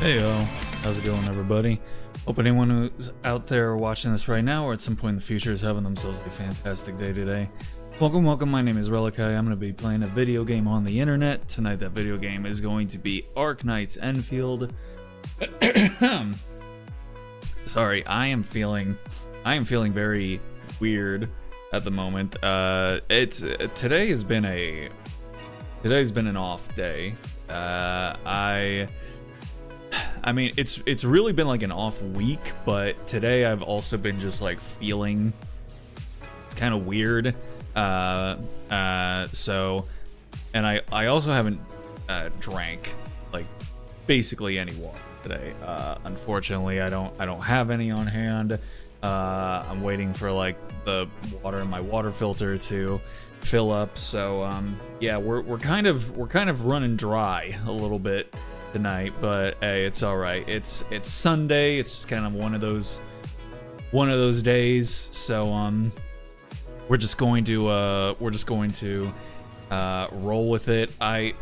Heyo, how's it going, everybody? Hope anyone who's out there watching this right now or at some point in the future is having themselves a fantastic day today. Welcome, my name is Relikai. I'm going to be playing a video game on the internet. Tonight that video game is going to be Arknights Endfield. Sorry, I am feeling very weird at the moment. Today's been an off day. I mean, it's really been like an off week, but today I've also been just like feeling it's kind of weird. So, and I also haven't drank like basically any water today. Unfortunately, I don't have any on hand. I'm waiting for like the water in my water filter to fill up. So yeah, we're kind of running dry a little bit tonight, but hey, it's all right. It's Sunday. It's just kind of one of those days. So we're just going to roll with it. I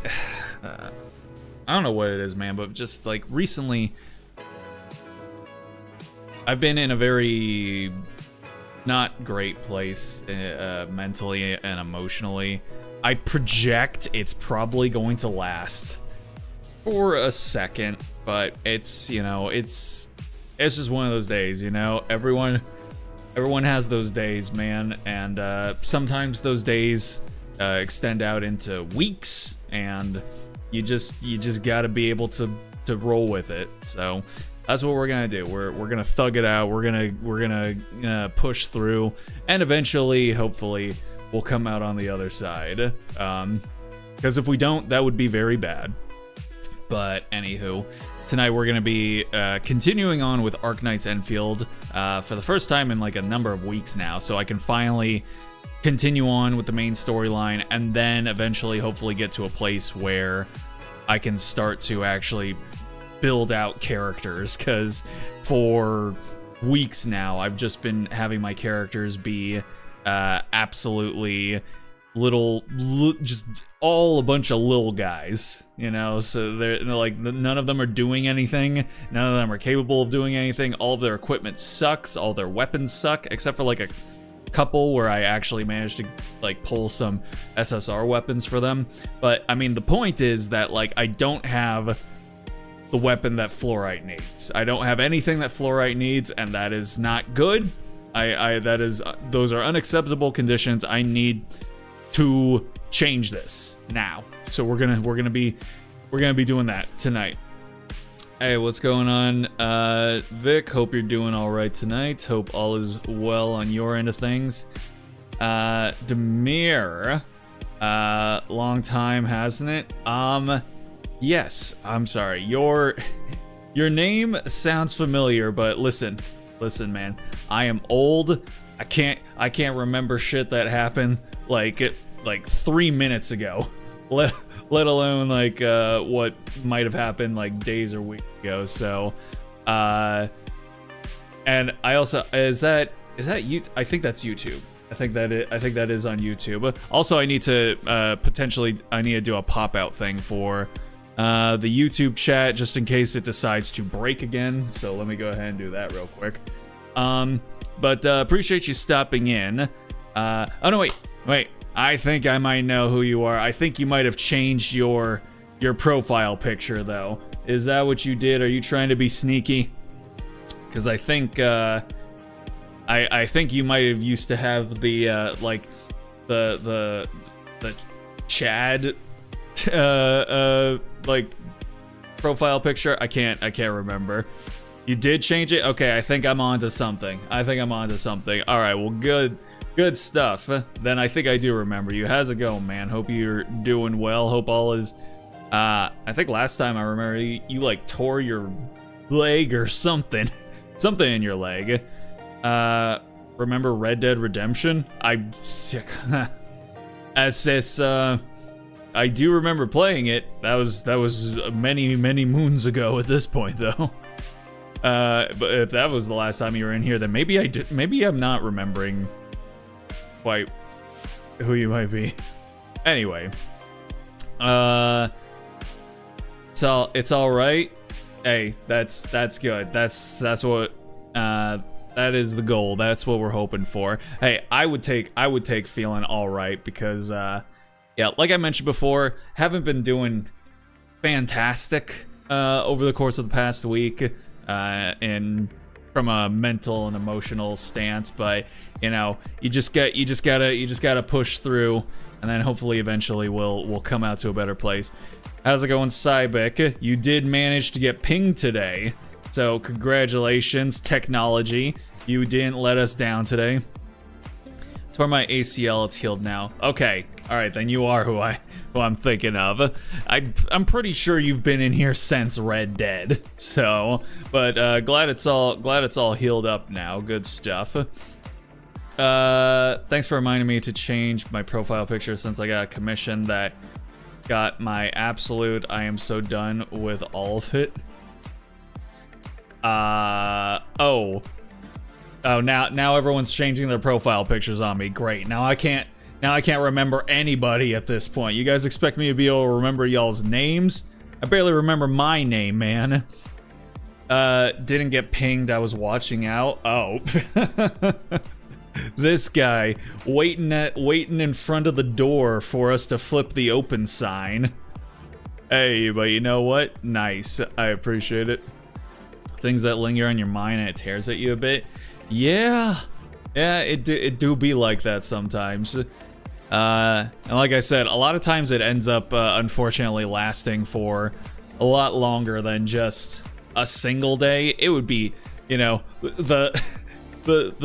don't know what it is, man, but just like recently I've been in a very not great place mentally and emotionally. I project it's probably going to last for a second, but it's, you know, it's just one of those days, you know. Everyone has those days, man, and sometimes those days extend out into weeks, and you just got to be able to roll with it. So that's what we're gonna do. We're gonna thug it out. We're gonna push through, and eventually, hopefully, we'll come out on the other side. Because if we don't, that would be very bad. But anywho, tonight we're going to be continuing on with Arknights Endfield for the first time in like a number of weeks now, so I can finally continue on with the main storyline and then eventually hopefully get to a place where I can start to actually build out characters, because for weeks now I've just been having my characters be absolutely just all a bunch of little guys, you know. So they're like, none of them are doing anything, none of them are capable of doing anything. All of their equipment sucks, all their weapons suck, except for like a couple where I actually managed to like pull some SSR weapons for them. But I mean, the point is that like I don't have the weapon that Fluorite needs. I don't have anything that Fluorite needs, and that is not good. Those are unacceptable conditions. I need to change this now, so we're gonna be doing that tonight. Hey, what's going on, Vic? Hope you're doing all right tonight. Hope all is well on your end of things. Demir, long time, hasn't it? Yes, I'm sorry, your name sounds familiar, but listen, man, I am old. I can't remember shit that happened like 3 minutes ago, let alone like what might have happened like days or weeks ago. So and I also, is that you? I think that's YouTube. I think that is on YouTube. Also, I need to I need to do a pop out thing for the YouTube chat, just in case it decides to break again. So let me go ahead and do that real quick. But appreciate you stopping in. Oh no, wait. I think I might know who you are. I think you might have changed your profile picture, though. Is that what you did? Are you trying to be sneaky? Because I think I think you might have used to have the like the Chad like profile picture. I can't remember. You did change it? Okay, I think I'm onto something. All right, well, good stuff. Then I think I do remember you. How's it going, man? Hope you're doing well. Hope all is I think last time I remember you like tore your leg or something. Something in your leg. Remember Red Dead Redemption? I do remember playing it. That was many moons ago at this point, though. But if that was the last time you were in here, then maybe I'm not remembering quite who you might be. Anyway, so it's all right. Hey, that's good. That's what that is the goal. That's what we're hoping for. Hey, I would take feeling all right because yeah, like I mentioned before, haven't been doing fantastic over the course of the past week in from a mental and emotional stance, but you know, you just gotta push through, and then hopefully eventually we'll come out to a better place. How's it going, Cybec? You did manage to get pinged today, so congratulations, technology. You didn't let us down today. Tore my ACL, it's healed now. Okay, all right, then you are who I'm thinking of. I'm pretty sure you've been in here since Red Dead. So, but glad it's all healed up now. Good stuff. Thanks for reminding me to change my profile picture since I got a commission that got my absolute I am so done with all of it. Oh, now everyone's changing their profile pictures on me. Great. Now I can't remember anybody at this point. You guys expect me to be able to remember y'all's names? I barely remember my name, man. Didn't get pinged. I was watching out. Oh. This guy waiting in front of the door for us to flip the open sign. Hey, but you know what? Nice. I appreciate it. Things that linger on your mind and it tears at you a bit. Yeah, it do be like that sometimes. And like I said, a lot of times it ends up unfortunately lasting for a lot longer than just a single day. It would be, you know, the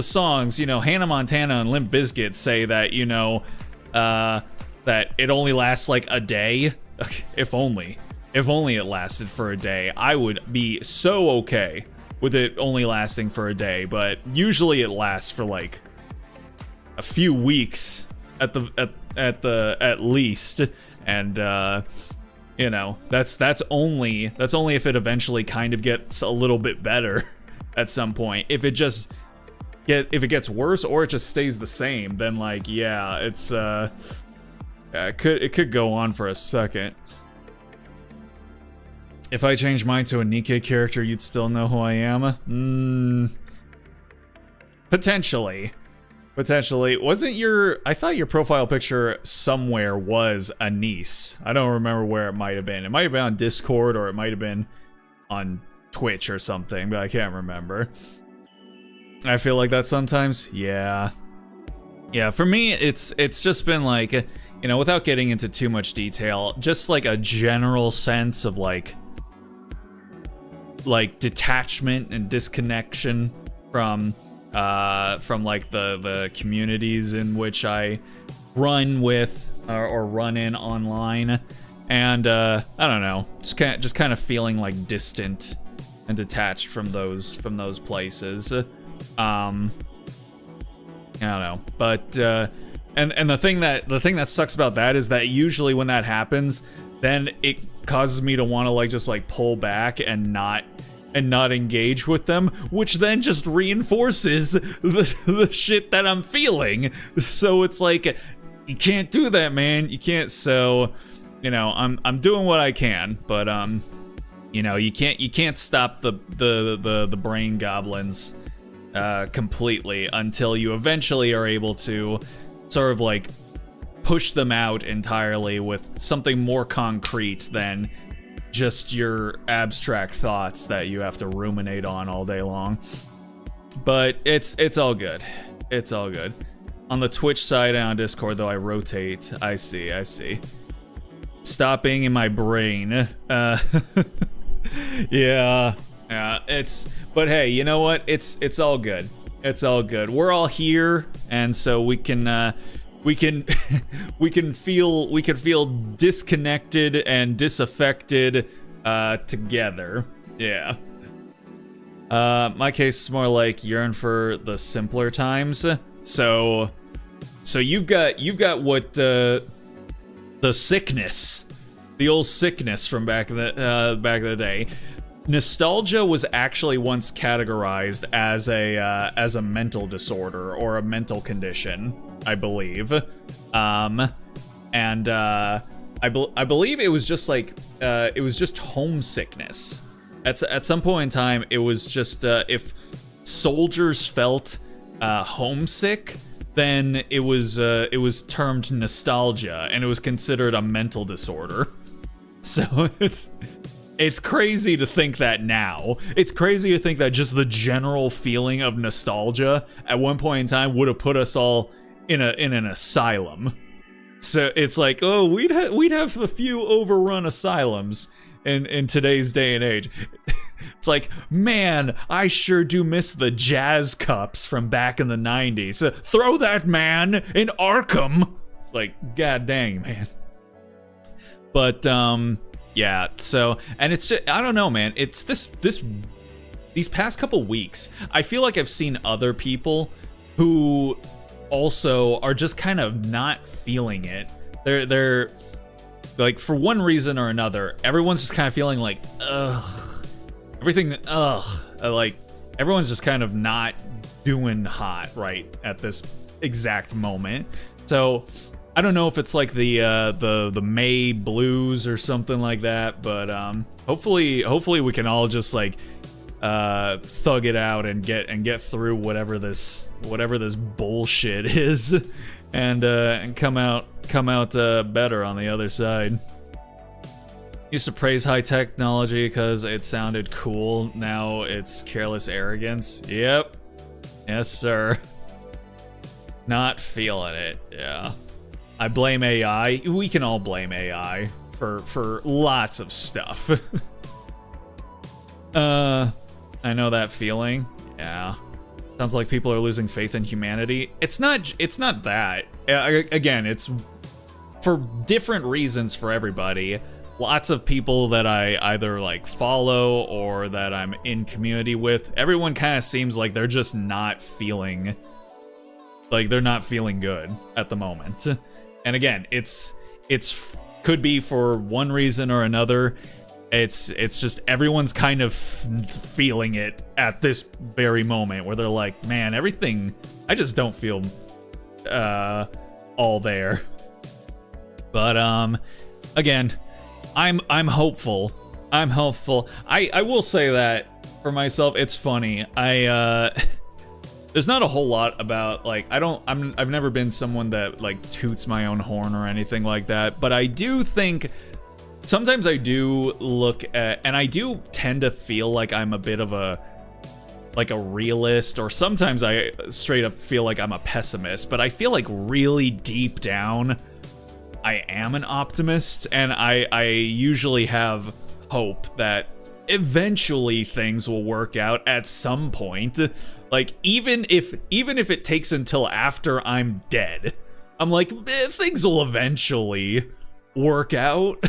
songs, you know, Hannah Montana and Limp Bizkit say that, you know, that it only lasts like a day. If only it lasted for a day, I would be so okay with it only lasting for a day. But usually it lasts for like a few weeks at least, and you know, that's only if it eventually kind of gets a little bit better at some point. If it gets worse or it just stays the same, then like, yeah, it's it could go on for a second. If I change mine to a Nikkei character, you'd still know who I am? Potentially. Wasn't I thought your profile picture somewhere was a niece. I don't remember where it might have been. It might have been on Discord or it might have been on Twitch or something, but I can't remember. I feel like that sometimes. Yeah, for me, it's just been like, you know, without getting into too much detail, just like a general sense of like detachment and disconnection from like the communities in which I run with or run in online, and I don't know, just kind of feeling like distant and detached from those places. I don't know, but and the thing that sucks about that is that usually when that happens, then it causes me to want to like just like pull back and not engage with them, which then just reinforces the shit that I'm feeling. So it's like, you can't do that, man. You can't. So, you know, I'm doing what I can, but you know, you can't stop the brain goblins completely until you eventually are able to sort of like push them out entirely with something more concrete than just your abstract thoughts that you have to ruminate on all day long. But it's all good. It's all good. On the Twitch side and on Discord, though, I rotate. I see. Stop being in my brain. Yeah. But hey, you know what? It's all good. It's all good. We're all here, and so we can feel disconnected and disaffected together. Yeah. My case is more like yearn for the simpler times. So you've got what the sickness, the old sickness from back in the day. Nostalgia was actually once categorized as a mental disorder or a mental condition, I believe. I believe it was just like it was just homesickness at some point in time, it was just if soldiers felt homesick, then it was termed nostalgia, and it was considered a mental disorder. So it's crazy to think that now. It's crazy to think that just the general feeling of nostalgia at one point in time would have put us all in an asylum. So it's like, oh, we'd have a few overrun asylums in today's day and age. It's like, man, I sure do miss the jazz cups from back in the 90s. Throw that man in Arkham. It's like, god dang, man. But yeah, so, and it's just, I don't know, man. It's these past couple weeks, I feel like I've seen other people who also are just kind of not feeling it. They're like, for one reason or another, everyone's just kind of feeling like, like everyone's just kind of not doing hot right at this exact moment. So I don't know if it's like the May blues or something like that, but hopefully we can all just like thug it out and get through whatever this bullshit is, and come out better on the other side. Used to praise high technology because it sounded cool. Now it's careless arrogance. Yep. Yes, sir. Not feeling it. Yeah. I blame AI. We can all blame AI for lots of stuff. I know that feeling. Yeah. Sounds like people are losing faith in humanity. It's not that. Again, it's for different reasons for everybody. Lots of people that I either like follow or that I'm in community with, everyone kind of seems like they're just not feeling, like they're not feeling good at the moment. And again, it's could be for one reason or another. It's just everyone's kind of feeling it at this very moment where they're like, man, everything, I just don't feel all there. But again, I'm hopeful. I'm hopeful. I will say that for myself, it's funny. There's not a whole lot about, like, I've never been someone that like toots my own horn or anything like that, but I do think sometimes I do look at, and I do tend to feel like I'm a bit of a realist, or sometimes I straight up feel like I'm a pessimist, but I feel like really deep down I am an optimist, and I usually have hope that eventually things will work out at some point. Like, even if it takes until after I'm dead, I'm like, things will eventually work out.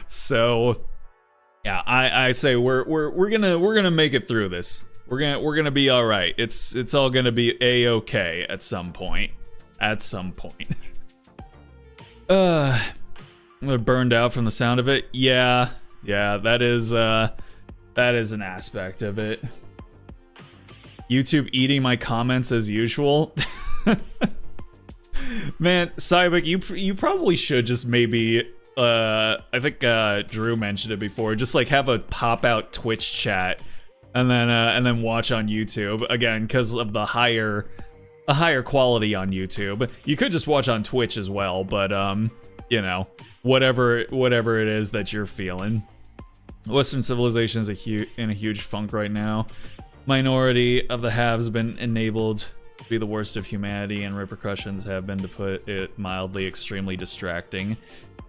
So yeah, I say we're gonna make it through this. We're gonna be all right. It's all gonna be a-okay at some point. I'm burned out from the sound of it. Yeah, that is an aspect of it. YouTube eating my comments as usual. Man, Cybic, you probably should just maybe, I think Drew mentioned it before, just like have a pop out Twitch chat and then watch on YouTube again, because of the higher quality on YouTube. You could just watch on Twitch as well, but you know, whatever it is that you're feeling. Western civilization is in a huge funk right now. Minority of the haves have been enabled to be the worst of humanity, and repercussions have been, to put it mildly, extremely distracting.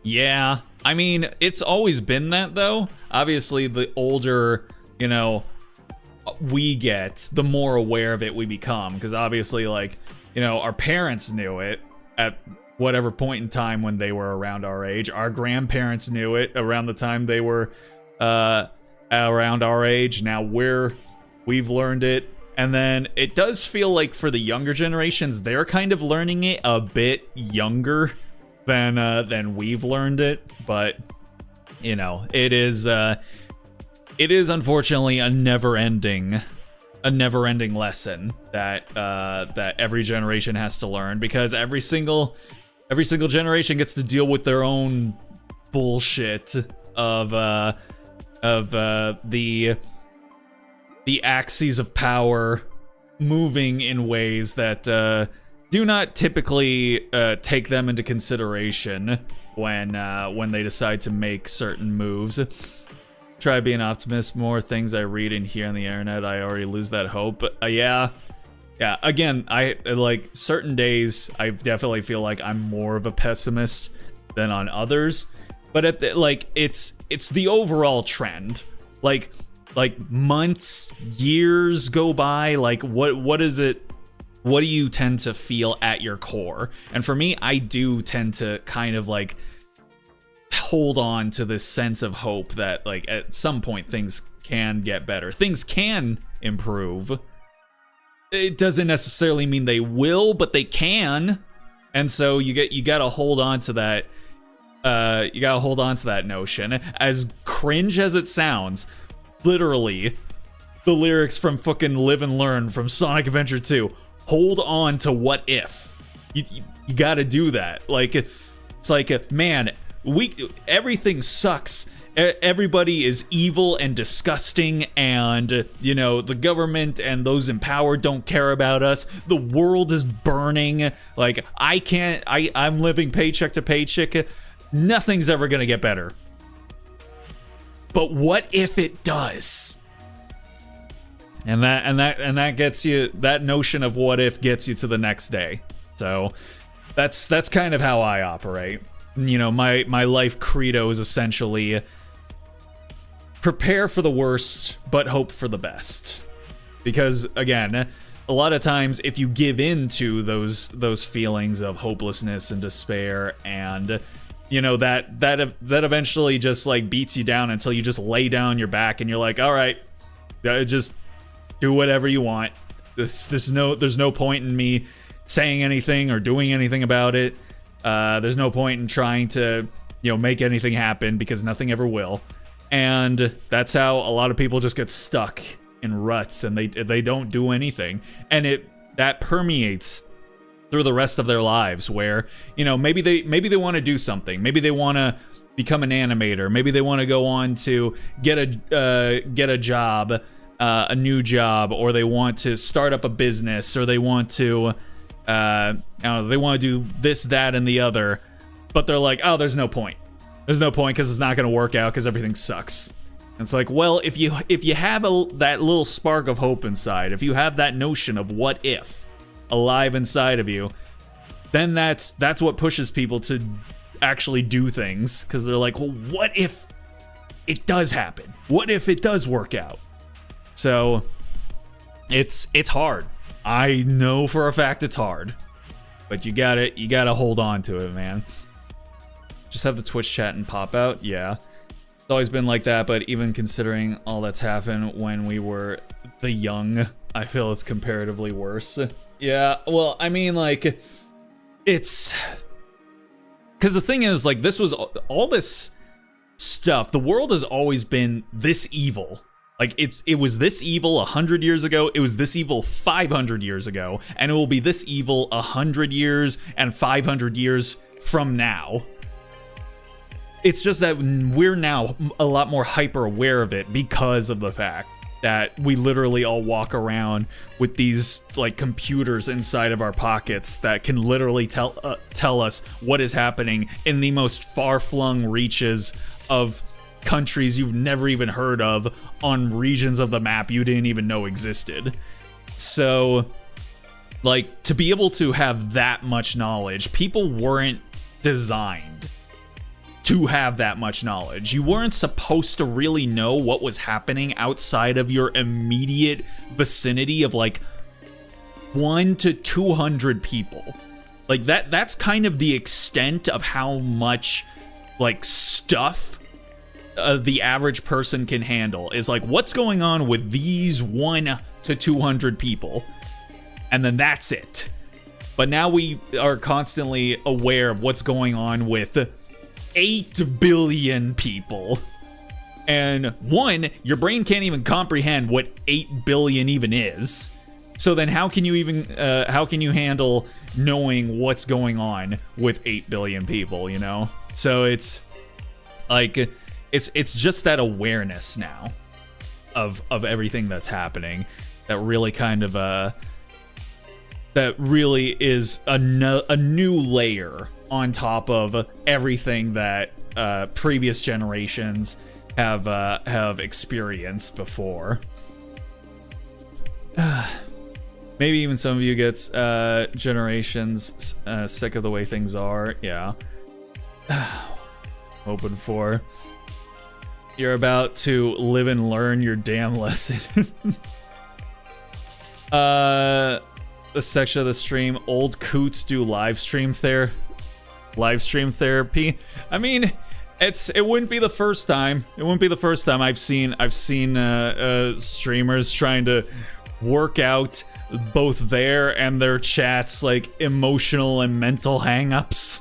Yeah, I mean, it's always been that, though. Obviously, the older, you know, we get, the more aware of it we become, because obviously, like, you know, our parents knew it at whatever point in time when they were around our age. Our grandparents knew it around the time they were around our age. Now we've learned it, and then it does feel like for the younger generations, they're kind of learning it a bit younger than we've learned it. But you know, it is unfortunately a never-ending lesson that every generation has to learn, because every single generation gets to deal with their own bullshit of of the axes of power moving in ways that do not typically take them into consideration when they decide to make certain moves. Try being an optimist. More things I read and hear on the internet, I already lose that hope. But yeah. Again, I like certain days. I definitely feel like I'm more of a pessimist than on others. But it's the overall trend. Like months, years go by. Like what is it? What do you tend to feel at your core? And for me, I do tend to kind of like hold on to this sense of hope that like at some point things can get better. Things can improve. It doesn't necessarily mean they will, but they can. And so you gotta hold on to that. You gotta hold on to that notion. As cringe as it sounds, literally, the lyrics from fucking Live and Learn from Sonic Adventure 2. Hold on to what if. You gotta do that. Like, it's like, man, everything sucks. Everybody is evil and disgusting, and you know, the government and those in power don't care about us. The world is burning. Like, I'm living paycheck to paycheck. Nothing's ever gonna get better. But what if it does? And that gets you, that notion of what if gets you to the next day. So that's kind of how I operate. You know, my life credo is essentially prepare for the worst, but hope for the best. Because again, a lot of times if you give in to those feelings of hopelessness and despair, and you know, that eventually just like beats you down until you just lay down your back and you're like, all right, just do whatever you want. There's no point in me saying anything or doing anything about it. There's no point in trying to, you know, make anything happen, because nothing ever will. And that's how a lot of people just get stuck in ruts, and they don't do anything. And that permeates through the rest of their lives, where, you know, maybe they want to do something. Maybe they want to become an animator. Maybe they want to go on to get a job, a new job, or they want to start up a business, or they want to I don't know, they want to do this, that, and the other, but they're like, oh, there's no point. There's no point because it's not going to work out because everything sucks. And it's like, well, if you have that little spark of hope inside, if you have that notion of what if alive inside of you, then that's what pushes people to actually do things, because they're like, well, what if it does happen? What if it does work out? So it's hard. I know for a fact it's hard, but you gotta hold on to it, man. Just have the Twitch chat and pop out. Yeah, it's always been like that, but even considering all that's happened when we were the young, I feel it's comparatively worse. Yeah, well, I mean, like, it's because the thing is, like, this was all this stuff. The world has always been this evil. Like, it was this evil 100 years ago, it was this evil 500 years ago, and it will be this evil 100 years and 500 years from now. It's just that we're now a lot more hyper aware of it because of the fact that we literally all walk around with these like computers inside of our pockets that can literally tell us what is happening in the most far-flung reaches of countries you've never even heard of, on regions of the map you didn't even know existed. So, like, to be able to have that much knowledge, people weren't designed to have that much knowledge. You weren't supposed to really know what was happening outside of your immediate vicinity of like 1 to 200 people. Like that's kind of the extent of how much like stuff the average person can handle, is like, what's going on with these 1 to 200 people, and then that's it. But now we are constantly aware of what's going on with 8 billion people, and your brain can't even comprehend what 8 billion even is. So then how can you handle knowing what's going on with 8 billion people, you know? So it's like, it's just that awareness now of everything that's happening that really kind of that really is a new layer on top of everything that previous generations have experienced before. Maybe even some of you gets generations sick of the way things are. Yeah. Hoping for. You're about to live and learn your damn lesson. The section of the stream, old coots do live stream therapy. I mean, it wouldn't be the first time. It wouldn't be the first time I've seen streamers trying to work out both their and their chats like emotional and mental hang-ups.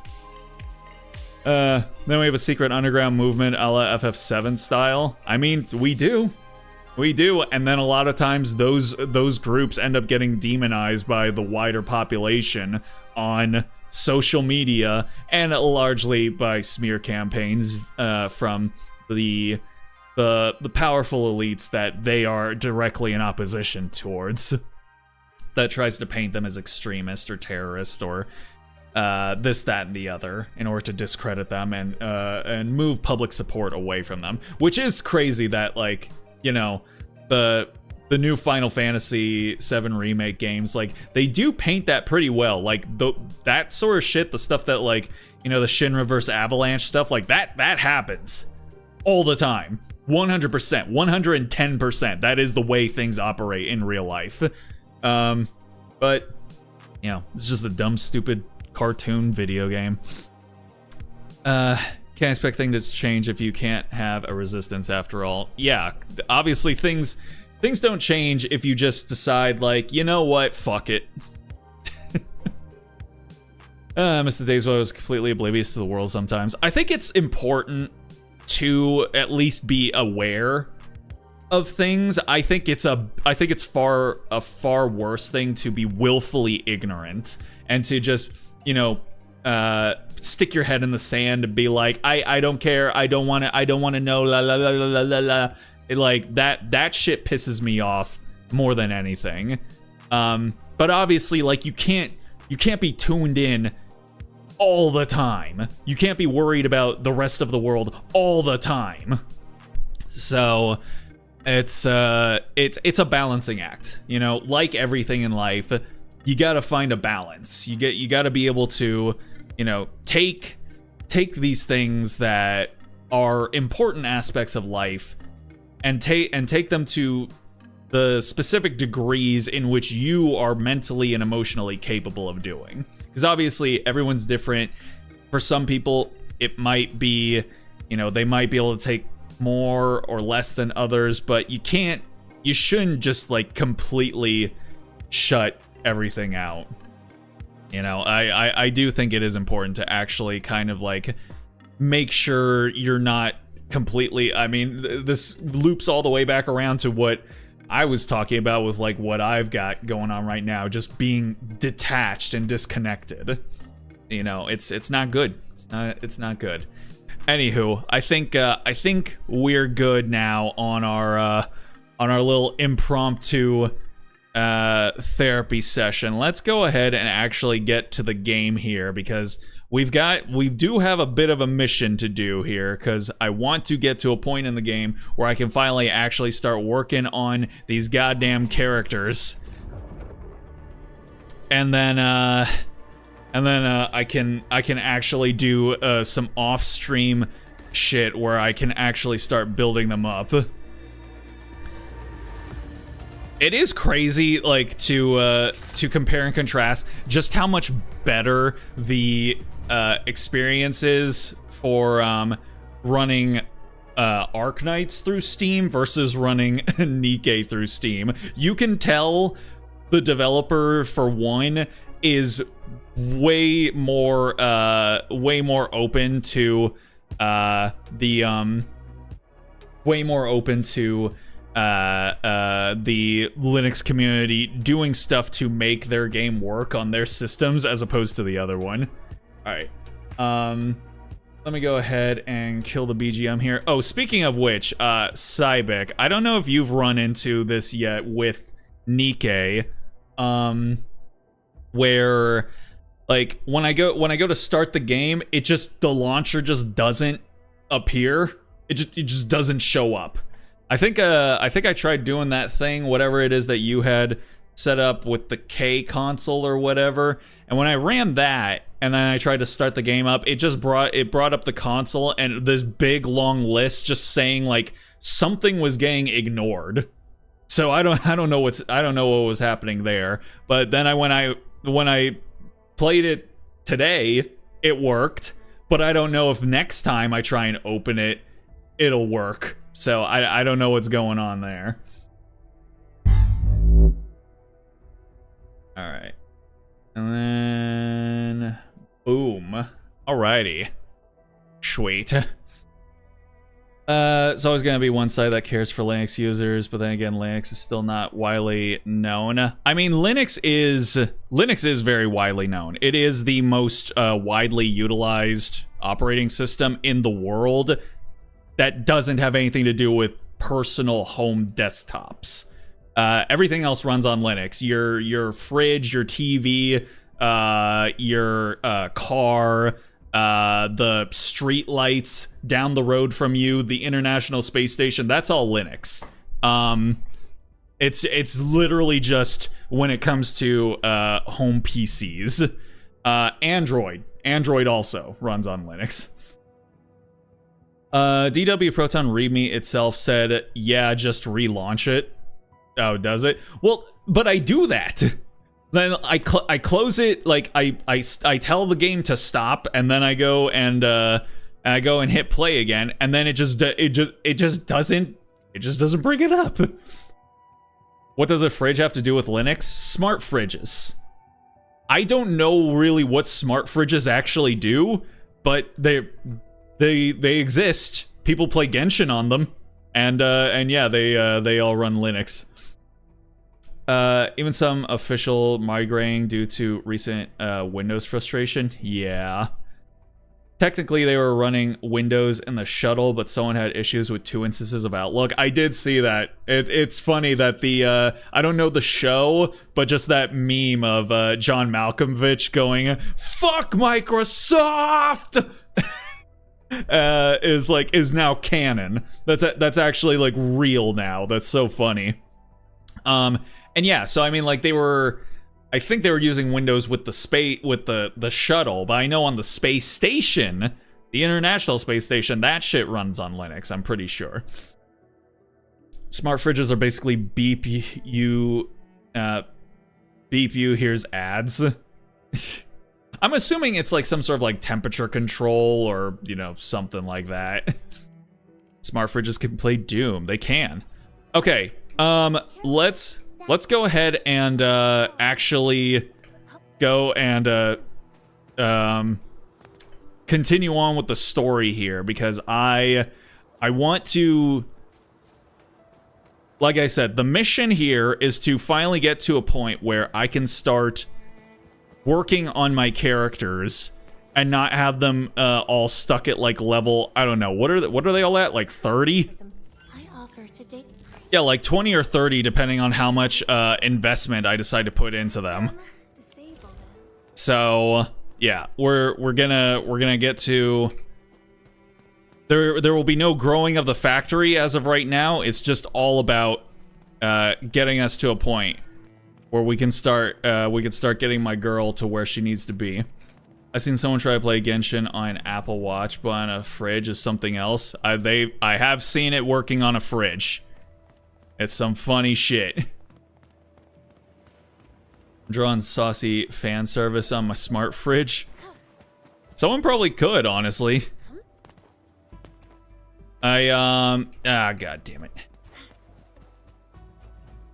Then we have a secret underground movement a la FF7 style. I mean, we do, and then a lot of times those groups end up getting demonized by the wider population on social media and largely by smear campaigns from the powerful elites that they are directly in opposition towards, that tries to paint them as extremist or terrorist or this, that, and the other in order to discredit them and move public support away from them. Which is crazy that, like, you know, the new Final Fantasy VII Remake games, like, they do paint that pretty well. Like, that sort of shit, the stuff that, like, you know, the Shinra vs. Avalanche stuff, like, that happens all the time. 100%, 110%. That is the way things operate in real life. But, you know, it's just a dumb, stupid cartoon video game. Can't expect things to change if you can't have a resistance after all. Yeah, obviously things don't change if you just decide, like, you know what, fuck it. Mr. Days where I was completely oblivious to the world sometimes. I think it's important to at least be aware of things. I think it's a far worse thing to be willfully ignorant and to just, you know, stick your head in the sand and be like, I don't care, I don't want to know, la la la la la la. Like, that shit pisses me off more than anything. But obviously, like, you can't be tuned in all the time. You can't be worried about the rest of the world all the time. So it's a balancing act, you know, like everything in life. You got to find a balance. You got to be able to, you know, take these things that are important aspects of life and take them to the specific degrees in which you are mentally and emotionally capable of doing. Because obviously everyone's different. For some people, it might be, you know, they might be able to take more or less than others, but you shouldn't just, like, completely shut everything out. You know, I do think it is important to actually kind of, like, make sure you're not completely, I mean, this loops all the way back around to what I was talking about with, like, what I've got going on right now, just being detached and disconnected. You know, it's not good. It's not good. Anywho, I think we're good now on our little impromptu therapy session. Let's go ahead and actually get to the game here, because we do have a bit of a mission to do here, because I want to get to a point in the game where I can finally actually start working on these goddamn characters, and then I can actually do some off-stream shit where I can actually start building them up. It is crazy, like, to compare and contrast just how much better the experience is for running Arknights through Steam versus running Nikke through Steam. You can tell the developer, for one, is way more open to the Linux community doing stuff to make their game work on their systems as opposed to the other one. All right. Let me go ahead and kill the BGM here. Oh, speaking of which, Cybek, I don't know if you've run into this yet with Nikke, where like when I go to start the game, the launcher just doesn't appear. It just doesn't show up. I think I tried doing that thing, whatever it is that you had set up with the K console or whatever, and when I ran that and then I tried to start the game up, it brought up the console and this big long list just saying like something was getting ignored. So I don't know what was happening there. But then when I played it today, it worked. But I don't know if next time I try and open it, it'll work. So I don't know what's going on there. All right, and then boom. Alrighty, sweet. It's always gonna be one side that cares for Linux users, but then again, Linux is still not widely known. I mean, Linux is very widely known. It is the most widely utilized operating system in the world that doesn't have anything to do with personal home desktops. Everything else runs on Linux. Your fridge, your TV, your car, the street lights down the road from you, the International Space Station, that's all Linux. It's literally just when it comes to home PCs. Android also runs on Linux. DW Proton README itself said, yeah, just relaunch it. Oh, does it? Well, but I do that. Then I close it, like I tell the game to stop, and then I go and hit play again, and then it just doesn't bring it up. What does a fridge have to do with Linux? Smart fridges. I don't know really what smart fridges actually do, but they exist. People play Genshin on them, and yeah, they all run Linux. Even some official migrating due to recent Windows frustration. Yeah. Technically, they were running Windows in the shuttle, but someone had issues with 2 instances of Outlook. I did see that. It's funny that the, I don't know the show, but just that meme of John Malkovich going, "Fuck Microsoft!" is now canon. That's actually like real now. That's so funny. And yeah, so I mean, like I think they were using Windows with the shuttle, but I know on the space station, the International Space Station, that shit runs on Linux, I'm pretty sure. Smart fridges are basically beep you, here's ads. I'm assuming it's like some sort of like temperature control or, you know, something like that. Smart fridges can play Doom. They can. Okay, let's go ahead and actually go and continue on with the story here, because I want to, like I said, the mission here is to finally get to a point where I can start working on my characters and not have them all stuck at like level, I don't know, what are they all at, like 30? Yeah, like 20 or 30, depending on how much investment I decide to put into them. So yeah, we're gonna get to. There will be no growing of the factory as of right now. It's just all about getting us to a point where we can start getting my girl to where she needs to be. I've seen someone try to play Genshin on an Apple Watch, but on a fridge is something else. I have seen it working on a fridge. It's some funny shit. I'm drawing saucy fan service on my smart fridge. Someone probably could, honestly. God damn it.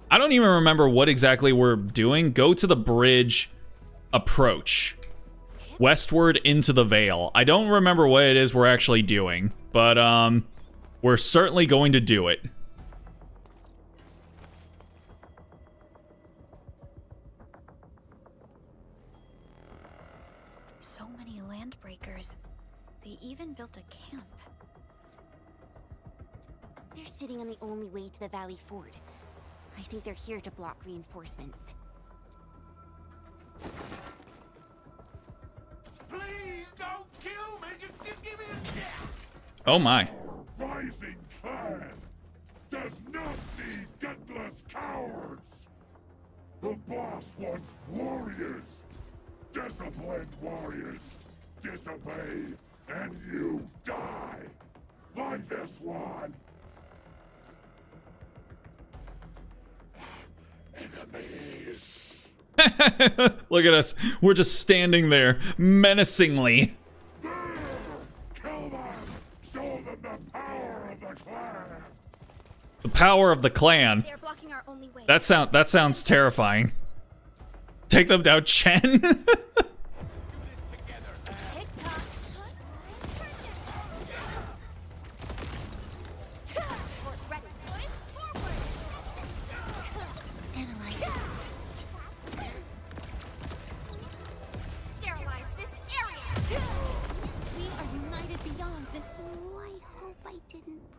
I don't even remember what exactly we're doing. Go to the bridge, approach. Westward into the Vale. I don't remember what it is we're actually doing, but we're certainly going to do it. They even built a camp. They're sitting on the only way to the Valley Ford. I think they're here to block reinforcements. Please don't kill me! Just give me a chance! Oh my. Our rising clan does not need gutless cowards! The boss wants warriors! Disciplined warriors! Disobey, and you die! Like this one! Enemies! Look at us. We're just standing there menacingly. There! Kill them! Show them the power of the clan! The power of the clan. They're blocking our only way. That sounds terrifying. Take them down, Chen.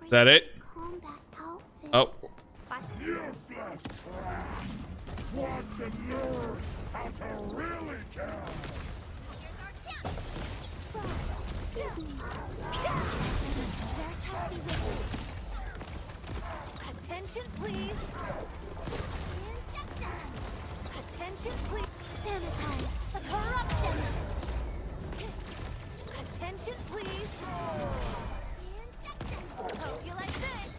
Is that it? Oh. Useless trap! Watch and learn how to really kill! Attention, please. Attention, please. Sanitize the corruption. Attention, please. Hope you like this.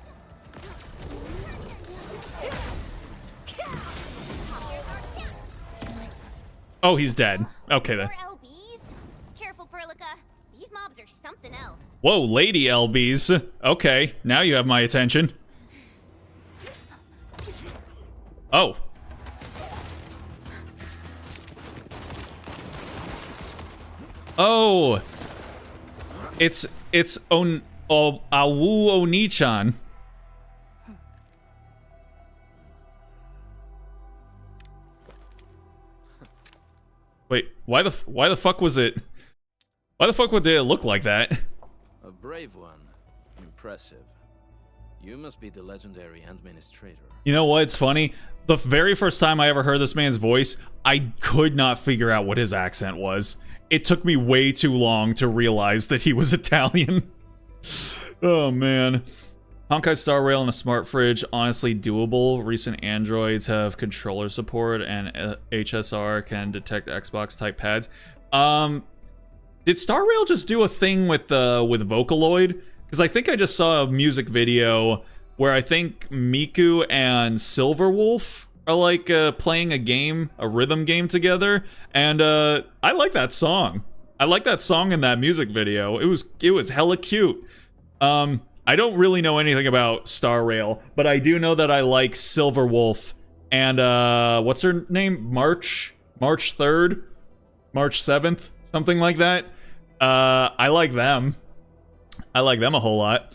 Oh, he's dead. Okay then. More LBs? Careful, Perlica. These mobs are something else. Whoa, lady LBs. Okay, now you have my attention. Oh. Oh. It's Awu Oni-chan. Wait, why the fuck was it? Why the fuck would it look like that? A brave one. Impressive. You must be the legendary administrator. You know what? It's funny. The very first time I ever heard this man's voice, I could not figure out what his accent was. It took me way too long to realize that he was Italian. Oh, man. Honkai Star Rail and a smart fridge, honestly doable. Recent Androids have controller support, and HSR can detect Xbox-type pads. Did Star Rail just do a thing with Vocaloid? Because I think I just saw a music video where I think Miku and Silverwolf are like playing a game, a rhythm game together, and I like that song. I like that song in that music video. It was hella cute. I don't really know anything about Star Rail, but I do know that I like Silverwolf and what's her name? March 3rd, March 7th, something like that. I like them. I like them a whole lot.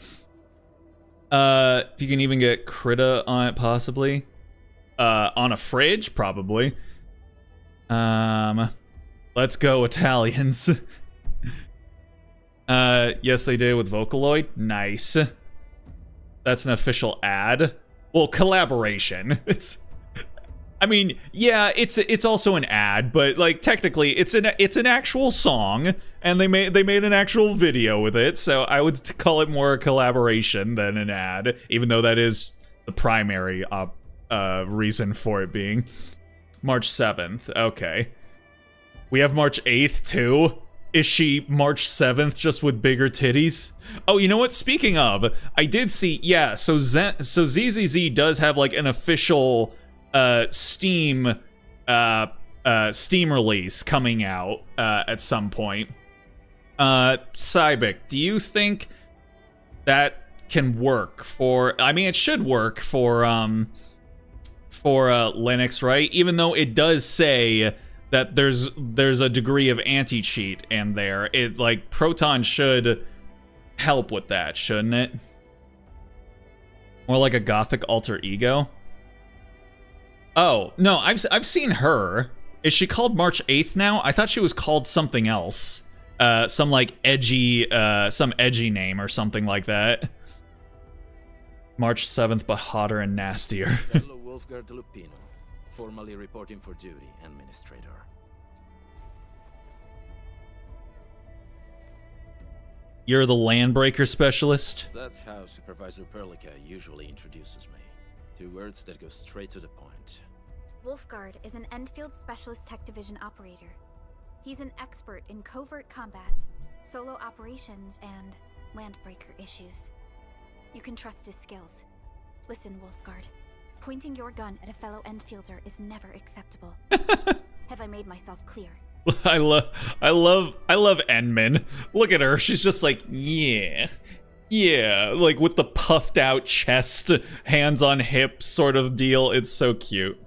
If you can even get Krita on it, possibly. On a fridge, probably. Let's go Italians. Yes, they did with Vocaloid. Nice. That's an official ad. Well, collaboration. I mean, yeah, it's also an ad, but like technically, it's an actual song, and they made an actual video with it. So I would call it more a collaboration than an ad, even though that is the primary reason for it being March 7th. Okay, we have March 8th too. Is she March 7th just with bigger titties? Oh, you know what? Speaking of, I did see, yeah, so ZZZ does have like an official Steam release coming out at some point. Cybik, do you think that can work for, I mean, it should work for Linux, right? Even though it does say that there's a degree of anti-cheat in there. It, like, Proton should help with that, shouldn't it? More like a gothic alter ego? Oh, no, I've seen her. Is she called March 8th now? I thought she was called something else. some like edgy, some edgy name or something like that. March 7th, but hotter and nastier. Fellow Wolfgard Lupino, formally reporting for duty, Administrator. You're the landbreaker specialist? That's how Supervisor Perlica usually introduces me. 2 words that go straight to the point. Wolfgard is an Endfield Specialist Tech Division operator. He's an expert in covert combat, solo operations, and landbreaker issues. You can trust his skills. Listen, Wolfgard. Pointing your gun at a fellow Endfielder is never acceptable. Have I made myself clear? I love Enman. Look at her. She's just like, yeah, like with the puffed out chest, hands on hips sort of deal. It's so cute.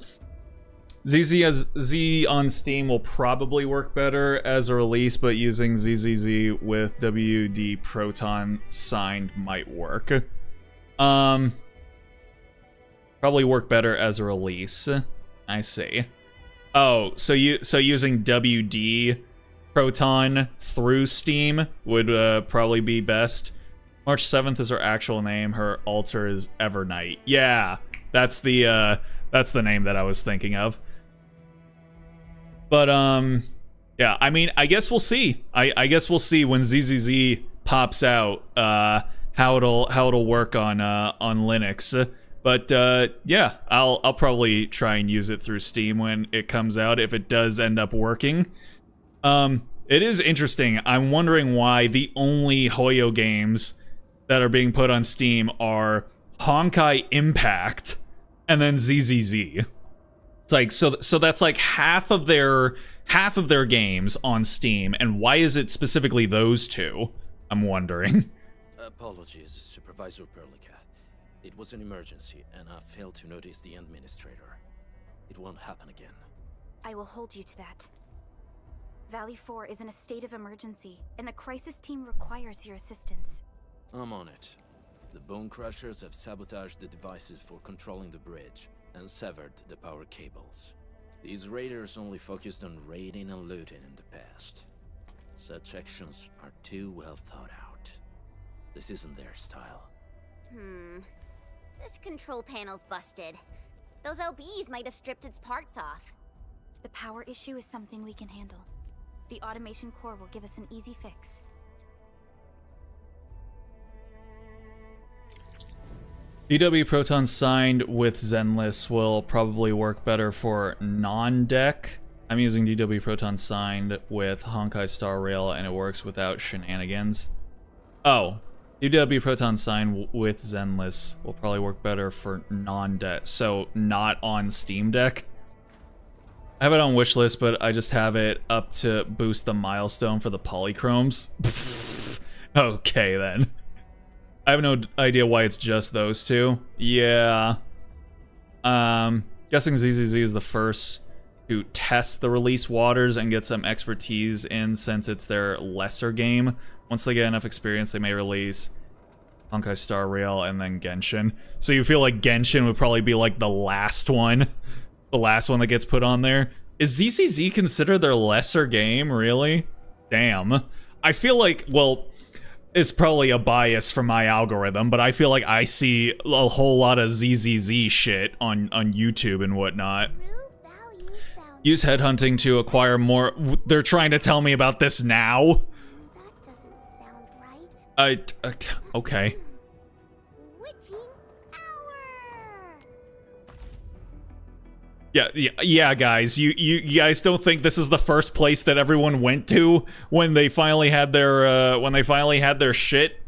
Z on Steam will probably work better as a release, but using ZZZ with WD Proton signed might work. Probably work better as a release. I see. Oh, so using WD Proton through Steam would probably be best. March 7th is her actual name. Her alter is Evernight. Yeah, that's the name that I was thinking of. But yeah, I mean, I guess we'll see. I guess we'll see when ZZZ pops out how it'll work on Linux. But yeah, I'll probably try and use it through Steam when it comes out if it does end up working. It is interesting. I'm wondering why the only Hoyo games that are being put on Steam are Honkai Impact and then ZZZ. It's like so that's like half of their games on Steam, and why is it specifically those two? I'm wondering. Apologies, Supervisor Perlica. It was an emergency, and I failed to notice the Administrator. It won't happen again. I will hold you to that. Valley 4 is in a state of emergency, and the crisis team requires your assistance. I'm on it. The Bone Crushers have sabotaged the devices for controlling the bridge, and severed the power cables. These raiders only focused on raiding and looting in the past. Such actions are too well thought out. This isn't their style. This control panel's busted. Those LBs might have stripped its parts off. The power issue is something we can handle. The automation core will give us an easy fix. DW Proton signed with Zenless will probably work better for non-deck. I'm using DW Proton signed with Honkai Star Rail, and it works without shenanigans. Oh, DW Proton signed with Zenless will probably work better for non-deck, so not on Steam Deck. I have it on wishlist, but I just have it up to boost the milestone for the polychromes. Okay, then. I have no idea why it's just those two. Yeah. Guessing ZZZ is the first to test the release waters and get some expertise in, since it's their lesser game. Once they get enough experience, they may release Honkai Star Rail and then Genshin. So you feel like Genshin would probably be like the last one. The last one that gets put on there. Is ZZZ considered their lesser game, really? Damn. I feel like, well, it's probably a bias from my algorithm, but I feel like I see a whole lot of ZZZ shit on YouTube and whatnot. Use headhunting to acquire more. They're trying to tell me about this now? That doesn't sound right. Okay. Witching hour. Yeah, guys. You guys don't think this is the first place that everyone went to when they finally had their shit?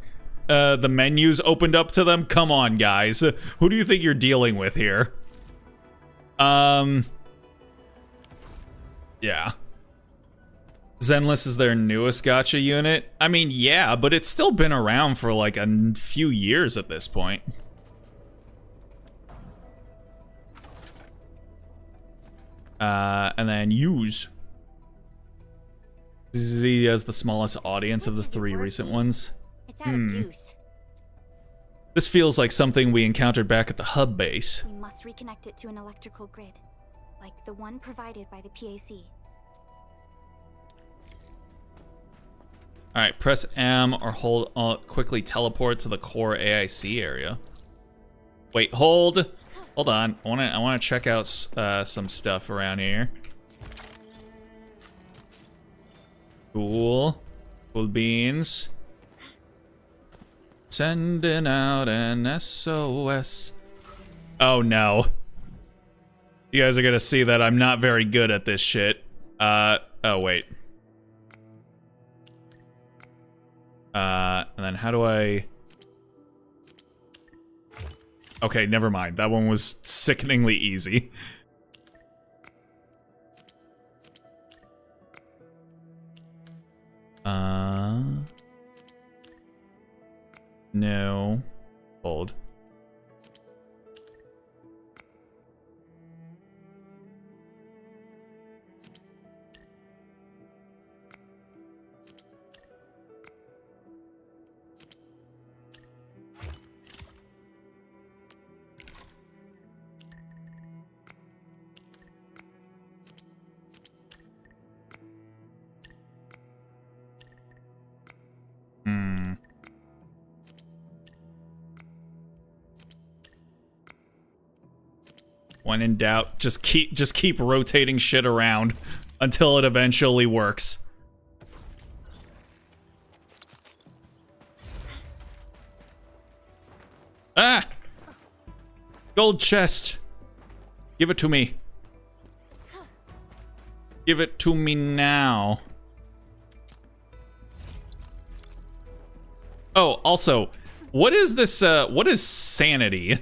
The menus opened up to them. Come on, guys. Who do you think you're dealing with here? Yeah. Zenless is their newest gacha unit. I mean, yeah, but it's still been around for like a few years at this point. And then use. Z has the smallest audience of the 3 recent ones. It's out of juice. This feels like something we encountered back at the hub base. We must reconnect it to an electrical grid, like the one provided by the PAC. All right, press M or hold quickly teleport to the core AIC area. Wait, hold on. I want to check out some stuff around here. Cool beans. Sending out an SOS. Oh no. You guys are gonna see that I'm not very good at this shit. Oh wait. And then how do I... Okay, never mind. That one was sickeningly easy. No. Hold. When in doubt, just keep rotating shit around until it eventually works. Ah! Gold chest. Give it to me. Give it to me now. Oh, also, what is this, what is sanity?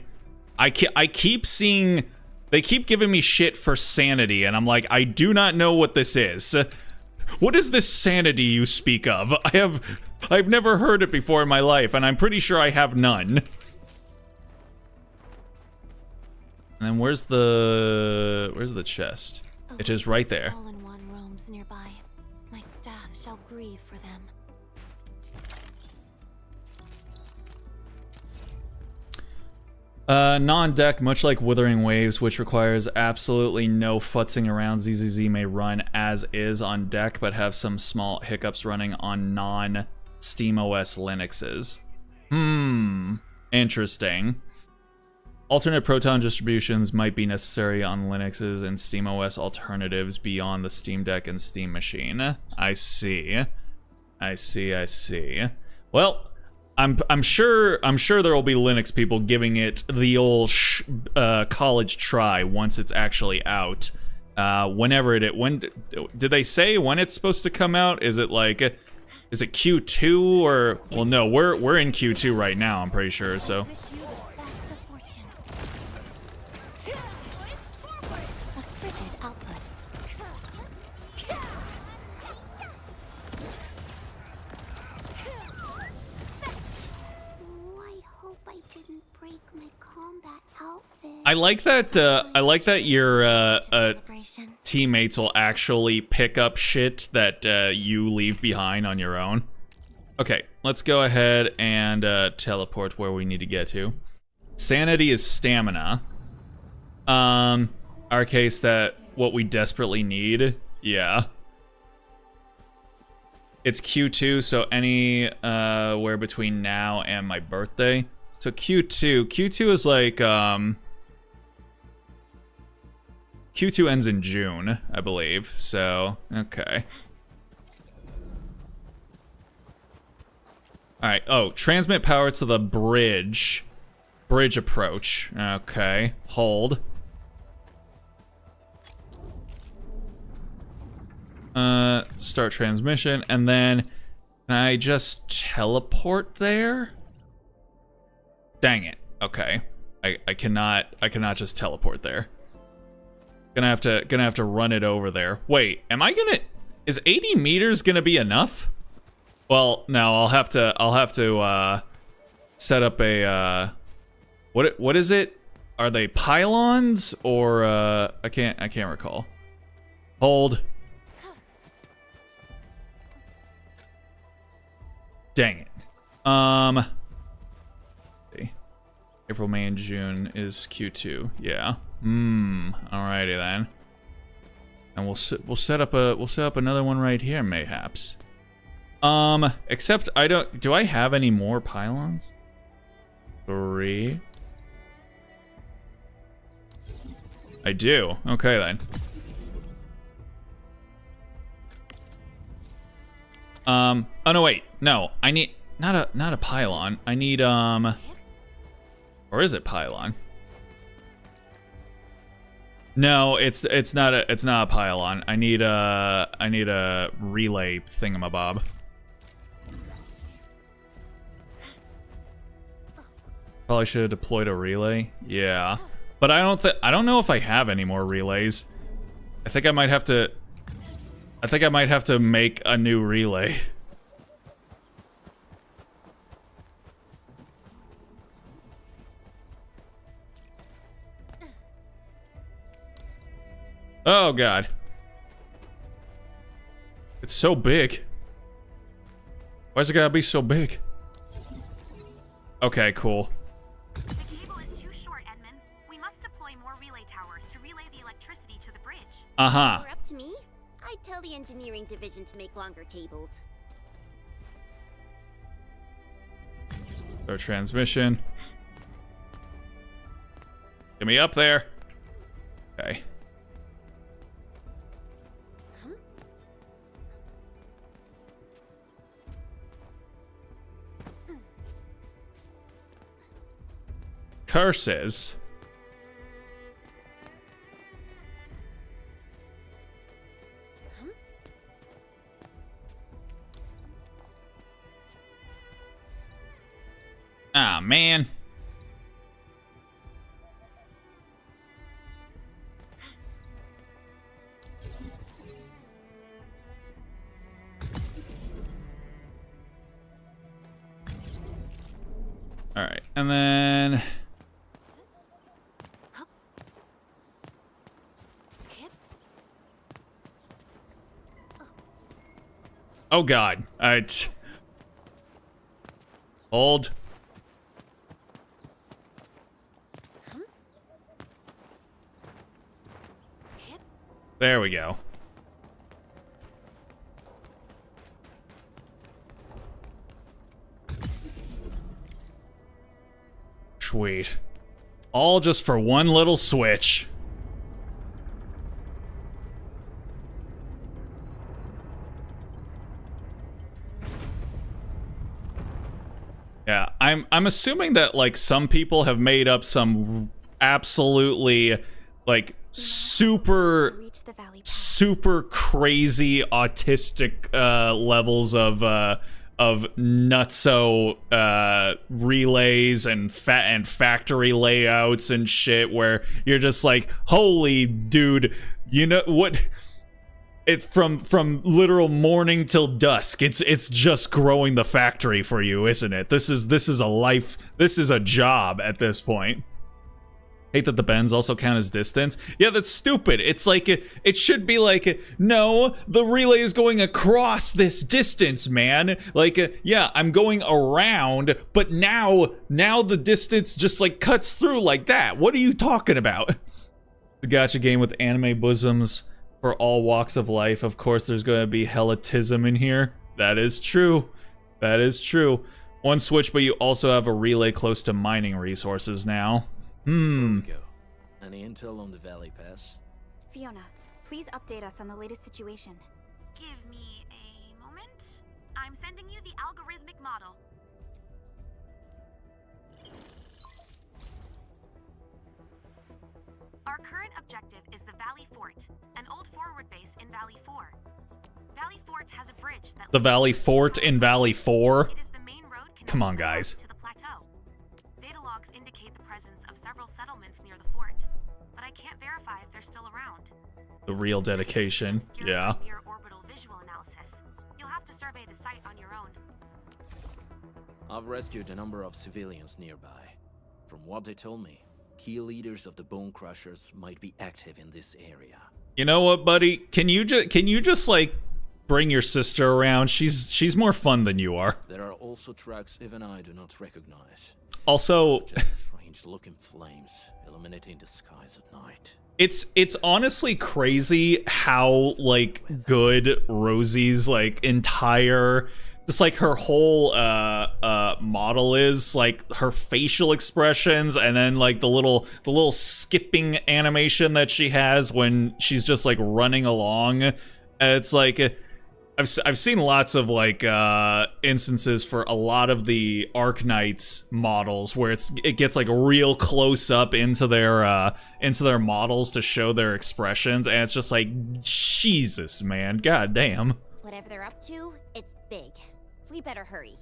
I keep seeing... They keep giving me shit for sanity, and I'm like, I do not know what this is. What is this sanity you speak of? I've never heard it before in my life, and I'm pretty sure I have none. And then where's the chest? It is right there. All-in-one roams nearby. My staff shall grieve for them. Non-deck, much like Withering Waves, which requires absolutely no futzing around, ZZZ may run as is on deck, but have some small hiccups running on non-SteamOS Linuxes. Interesting. Alternate Proton distributions might be necessary on Linuxes and SteamOS alternatives beyond the Steam Deck and Steam Machine. I see. Well, I'm sure there will be Linux people giving it the old college try once it's actually out. Whenever when did they say when it's supposed to come out? Is it Q2 or... Well, no, we're in Q2 right now, I'm pretty sure, so... Wish you the best of fortune. A frigid output. Oh, I hope I didn't break my combat outfit. I like that your Celebration. teammates will actually pick up shit that you leave behind on your own. Okay, let's go ahead and teleport where we need to get to. Sanity is stamina. Our case that what we desperately need. Yeah. It's Q2, so anywhere between now and my birthday. So Q2 is like Q2 ends in June, I believe. So, okay. Alright, oh, transmit power to the bridge. Bridge approach. Okay, hold. Start transmission, and then can I just teleport there? Dang it. Okay. I cannot just teleport there. Gonna have to run it over there. Wait, is 80 meters gonna be enough? Well, no, I'll have to set up a what is it? Are they pylons or I can't recall. Hold. Dang it. See. April, May, and June is Q2. Yeah. Alrighty then. And we'll set up another one right here, mayhaps. Except I don't... Do I have any more pylons? 3. I do. Okay, then. Oh, no, wait. No, I need... Not a pylon. I need, Or is it pylon? No, it's not a pylon. I need a relay thingamabob. Probably should have deployed a relay. Yeah. But I don't know if I have any more relays. I think I might have to make a new relay. Oh god. It's so big. Why's it gotta be so big? Okay, cool. The cable is too short, Edmund. We must deploy more relay towers to relay the electricity to the bridge. Uh-huh. Or up to me? I'd tell the engineering division to make longer cables. Our transmission. Get me up there. Okay. Curses. Ah, man. All right, and then oh god. Hold. There we go. Sweet. All just for one little switch. Yeah, I'm assuming that like some people have made up some absolutely like super crazy autistic levels of nutso relays and factory layouts and shit where you're just like, holy dude, you know what? It's from literal morning till dusk. It's just growing the factory for you, isn't it? This is a life. This is a job at this point. Hate that the bends also count as distance. Yeah, that's stupid. It's like it should be like, no, the relay is going across this distance, man. Like, yeah, I'm going around, but now the distance just like cuts through like that. What are you talking about? It's a gacha game with anime bosoms for all walks of life. Of course, there's going to be hellatism in here. That is true. That is true. One switch, but you also have a relay close to mining resources now. Before we go, any intel on the Valley Pass? Fiona, please update us on the latest situation. Give me a moment. I'm sending you the algorithmic model. Our current objective is the Valley Fort, an old forward base in Valley 4. Valley Fort has a bridge that... The Valley Fort in Valley 4? It is the main road Come on, connecting guys. to the plateau. Data logs indicate the presence of several settlements near the fort, but I can't verify if they're still around. The real dedication, yeah. Near orbital visual analysis. You'll have to survey the site on your own. I've rescued a number of civilians nearby. From what they told me, key leaders of the Bone Crushers might be active in this area. You know what, buddy? Can you just like bring your sister around? She's more fun than you are. There are also tracks even I do not recognize. Also, Just strange-looking flames illuminating the skies at night. it's honestly crazy how like good Rosie's like entire just like her whole model is, like her facial expressions, and then like the little skipping animation that she has when she's just like running along. It's like I've seen lots of like instances for a lot of the Arknights models where it gets like real close up into their models to show their expressions, and it's just like, Jesus, man, god damn. Whatever they're up to, it's big. We better hurry.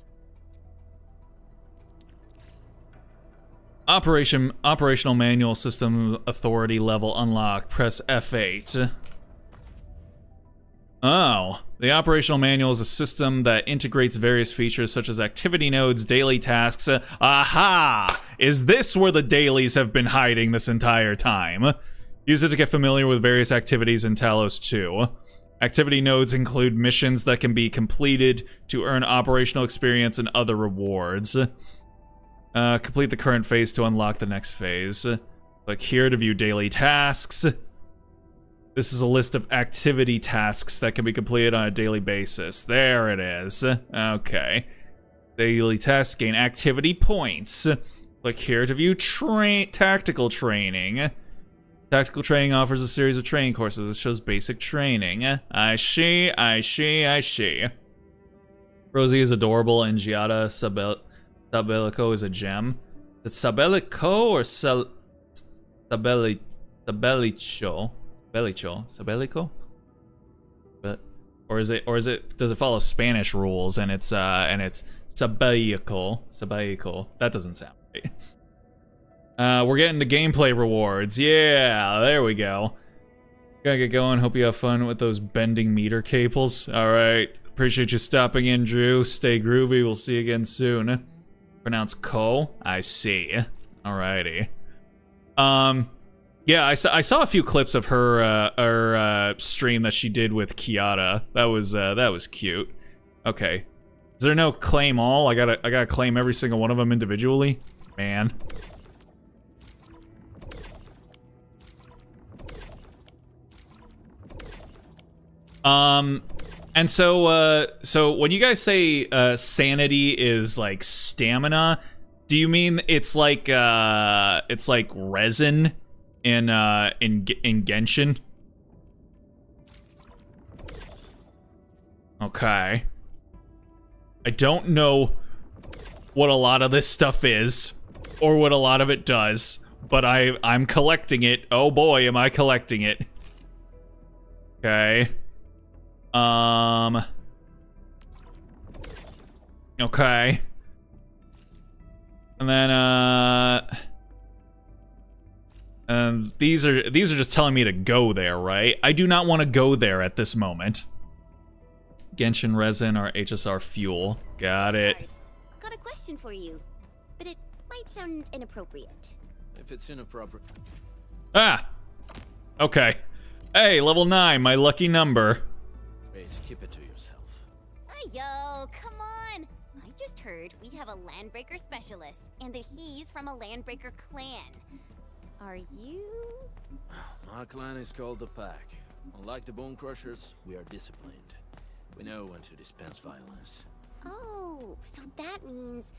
Operational manual system authority level unlock. Press F8. Oh, the operational manual is a system that integrates various features such as activity nodes, daily tasks. Aha! Is this where the dailies have been hiding this entire time? Use it to get familiar with various activities in Talos 2. Activity nodes include missions that can be completed to earn operational experience and other rewards. Complete the current phase to unlock the next phase. Click here to view daily tasks. This is a list of activity tasks that can be completed on a daily basis. There it is. Okay. Daily tasks gain activity points. Click here to view tactical training. Tactical training offers a series of training courses. It shows basic training. I see. Rosie is adorable, and Giada Sabelico is a gem. Is it Sabelico or Sabelico? Or is it does it follow Spanish rules and it's Sabelico? That doesn't sound right. We're getting the gameplay rewards. Yeah, there we go. Gotta get going. Hope you have fun with those bending meter cables. Alright. Appreciate you stopping in, Drew. Stay groovy. We'll see you again soon. Pronounce Ko. I see. Alrighty. Yeah, I saw a few clips of her stream that she did with Kiara. That was cute. Okay. Is there no claim all? I gotta claim every single one of them individually? Man. And so when you guys say sanity is like stamina, do you mean it's like resin in Genshin? Okay. I don't know what a lot of this stuff is or what a lot of it does, but I'm collecting it. Oh boy, am I collecting it. Okay. Okay. And then, these are just telling me to go there, right? I do not want to go there at this moment. Genshin resin or HSR fuel. Got it. Got a question for you, but it might sound inappropriate. If it's inappropriate. Ah! Okay. Hey, level 9, my lucky number. Wait, keep it to yourself. Yo, come on! I just heard we have a Landbreaker specialist, and that he's from a Landbreaker clan. Are you? My clan is called the Pack. Unlike the Bone Crushers, we are disciplined. We know when to dispense violence. Oh, so that means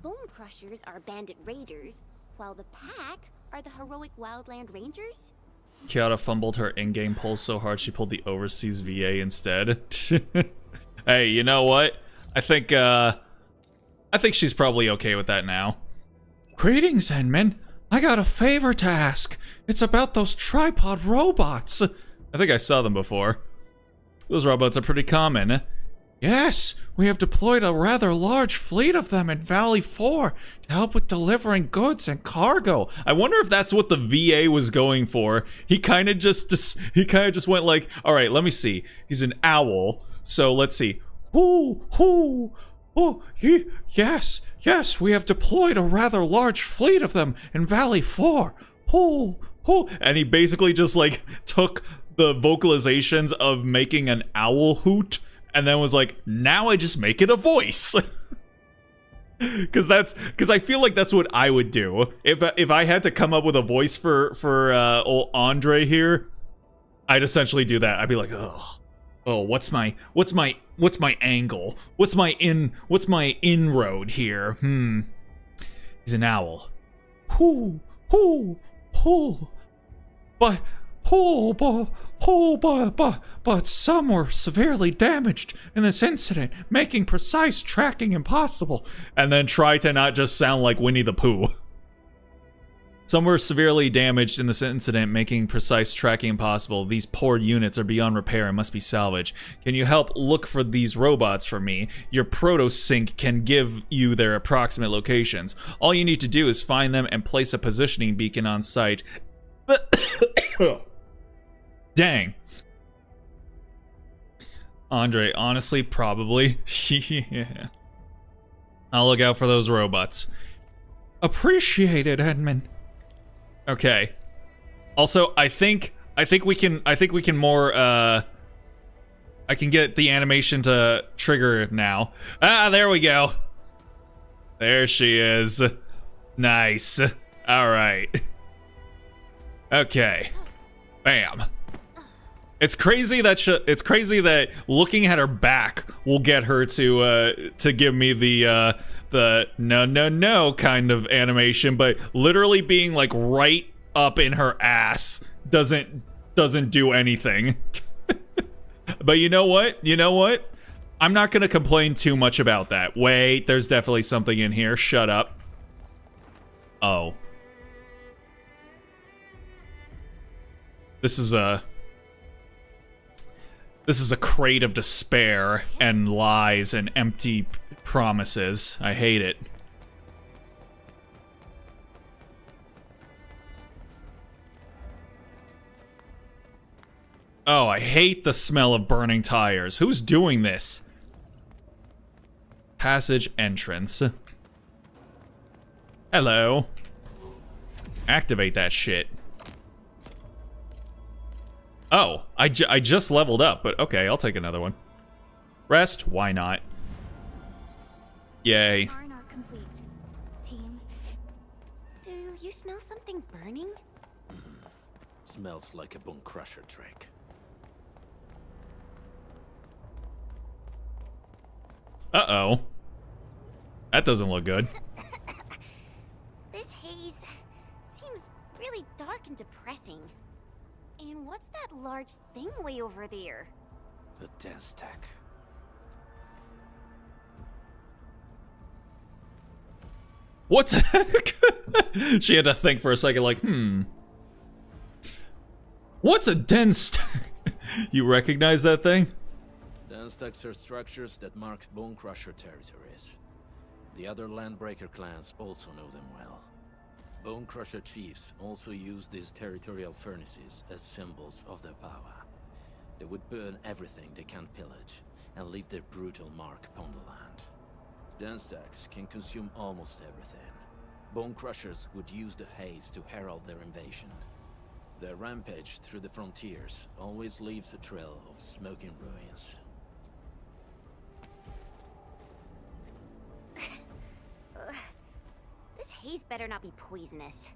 Bone Crushers are bandit raiders, while the Pack are the heroic Wildland Rangers? Kiara fumbled her in-game pull so hard she pulled the overseas VA instead. Hey, you know what? I think she's probably okay with that now. Greetings, Zenman. I got a favor to ask. It's about those tripod robots. I think I saw them before. Those robots are pretty common. Yes, we have deployed a rather large fleet of them in Valley 4 to help with delivering goods and cargo. I wonder if that's what the VA was going for. He kind of just went like, all right, let me see. He's an owl, so let's see. Yes, we have deployed a rather large fleet of them in Valley 4. And he basically just like took the vocalizations of making an owl hoot and then was like, now I just make it a voice. Because I feel like that's what I would do if I had to come up with a voice for old Andre here. I'd essentially do that. I'd be like, oh, what's my what's my angle? What's my inroad here? He's an owl. But some were severely damaged in this incident, making precise tracking impossible. And then try to not just sound like Winnie the Pooh. Some were severely damaged in this incident, making precise tracking impossible. These poor units are beyond repair and must be salvaged. Can you help look for these robots for me? Your proto-sync can give you their approximate locations. All you need to do is find them and place a positioning beacon on site. Dang. Andre, honestly, probably. Yeah. I'll look out for those robots. Appreciated, Edmund. Okay. Also, I think we can more I can get the animation to trigger now. Ah, there we go. There she is. Nice. All right. Okay. Bam. It's crazy that looking at her back will get her to give me the no kind of animation, but literally being like right up in her ass doesn't do anything. But you know what? I'm not gonna complain too much about that. Wait, there's definitely something in here. Shut up. Oh. This is a crate of despair and lies and empty promises. I hate it. Oh, I hate the smell of burning tires. Who's doing this? Passage entrance. Hello. Activate that shit. Oh, I just leveled up, but okay, I'll take another one. Rest? Why not? Yay. R&R complete. Team. Do you smell something burning? Smells like a bone crusher trick. Uh-oh. That doesn't look good. This haze seems really dark and depressing. And what's that large thing way over there? The dense tech. What's She had to think for a second, like, what's a dense You recognize that thing? Dense techs are structures that mark bone crusher territories. The other landbreaker clans also know them well. Bone crusher chiefs also use these territorial furnaces as symbols of their power. They would burn everything they can pillage and leave their brutal mark upon the land. Dense techs can consume almost everything. Bone crushers would use the haze to herald their invasion. Their rampage through the frontiers always leaves a trail of smoking ruins. This haze better not be poisonous.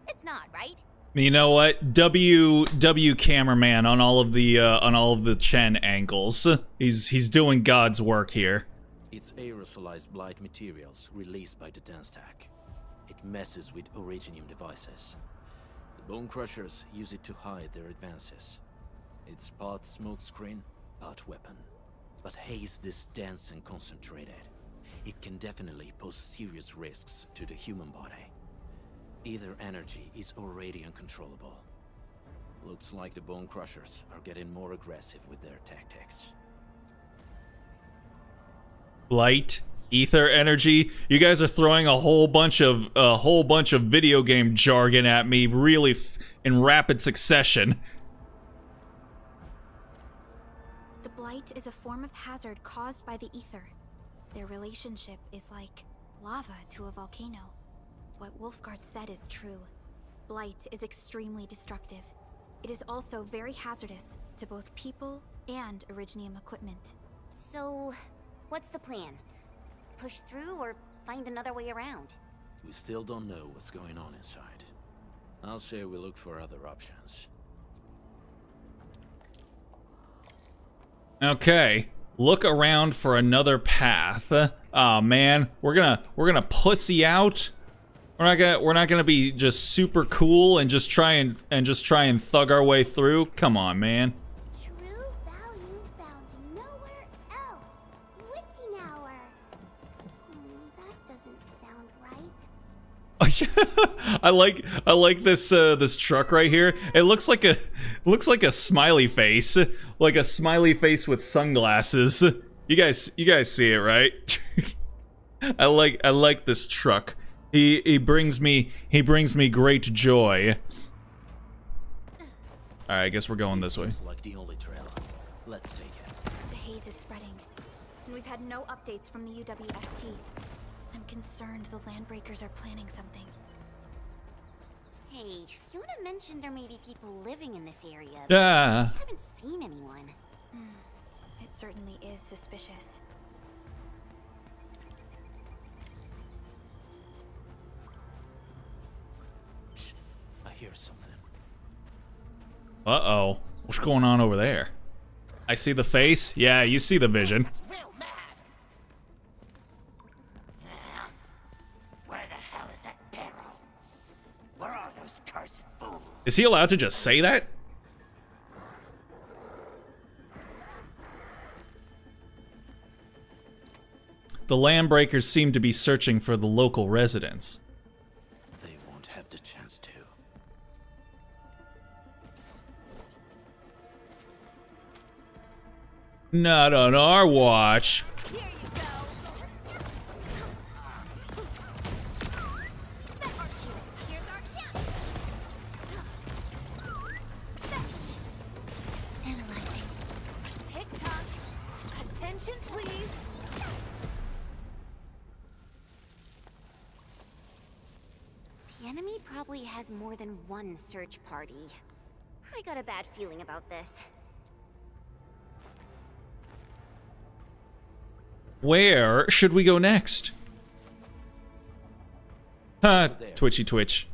It's not, right? You know what? W cameraman on all of the Chen angles. He's doing God's work here. It's aerosolized blight materials released by the dense tech. It messes with originium devices. The bone crushers use it to hide their advances. It's part smokescreen, part weapon. But haze this dense and concentrated. It can definitely pose serious risks to the human body. Either energy is already uncontrollable. Looks like the bone crushers are getting more aggressive with their tactics. Blight, ether energy. You guys are throwing a whole bunch of video game jargon at me, really in rapid succession. The blight is a form of hazard caused by the ether. Their relationship is like lava to a volcano. What Wolfguard said is true. Blight is extremely destructive. It is also very hazardous to both people and Originium equipment. So, what's the plan? Push through or find another way around? We still don't know what's going on inside. I'll say we look for other options. Okay. look around for another path. Oh man, we're gonna pussy out. We're not gonna be just super cool and just try and thug our way through. Come on, man. True value found nowhere else. Witching hour. That doesn't sound right. I like this truck right here. It looks like a smiley face, like a smiley face with sunglasses. You guys see it, right? I like this truck. He brings me great joy. All right, I guess we're going this way. Seems like the only trail. Let's take it. The haze is spreading, and we've had no updates from the UWST. I'm concerned the Landbreakers are planning something. Hey, Fiona mentioned there may be people living in this area. Ah. I haven't seen anyone. It certainly is suspicious. I hear something. Uh-oh. What's going on over there? I see the face. Yeah, you see the vision. Real mad. Where the hell is that barrel? Where are those cursed fools? Is he allowed to just say that? The Landbreakers seem to be searching for the local residents. They won't have the chance to. Not on our watch. Here you go. Here's our chance. Analyzing. Tick-tock. Attention, please. The enemy probably has more than one search party. I got a bad feeling about this. Where should we go next? Ha, There. twitchy twitch.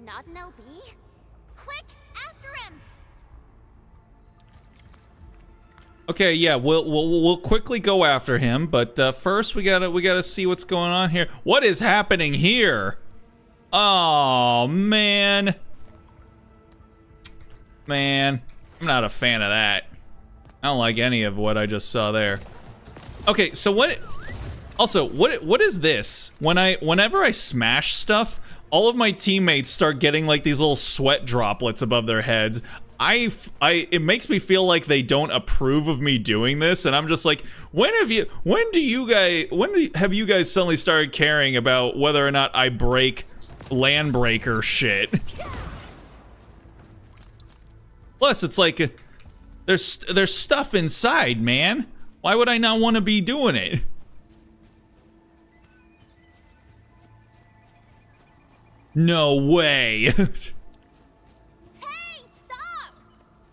Not an LB? Quick, after him! Okay, yeah, we'll quickly go after him, but first we gotta see what's going on here. What is happening here? Oh man, I'm not a fan of that. I don't like any of what I just saw there. Okay, so what? Also, what is this? Whenever I smash stuff, all of my teammates start getting like these little sweat droplets above their heads. It makes me feel like they don't approve of me doing this, and I'm just like, when have you guys suddenly started caring about whether or not I break Landbreaker shit? Plus, it's like there's stuff inside, man. Why would I not want to be doing it? No way. Hey, stop!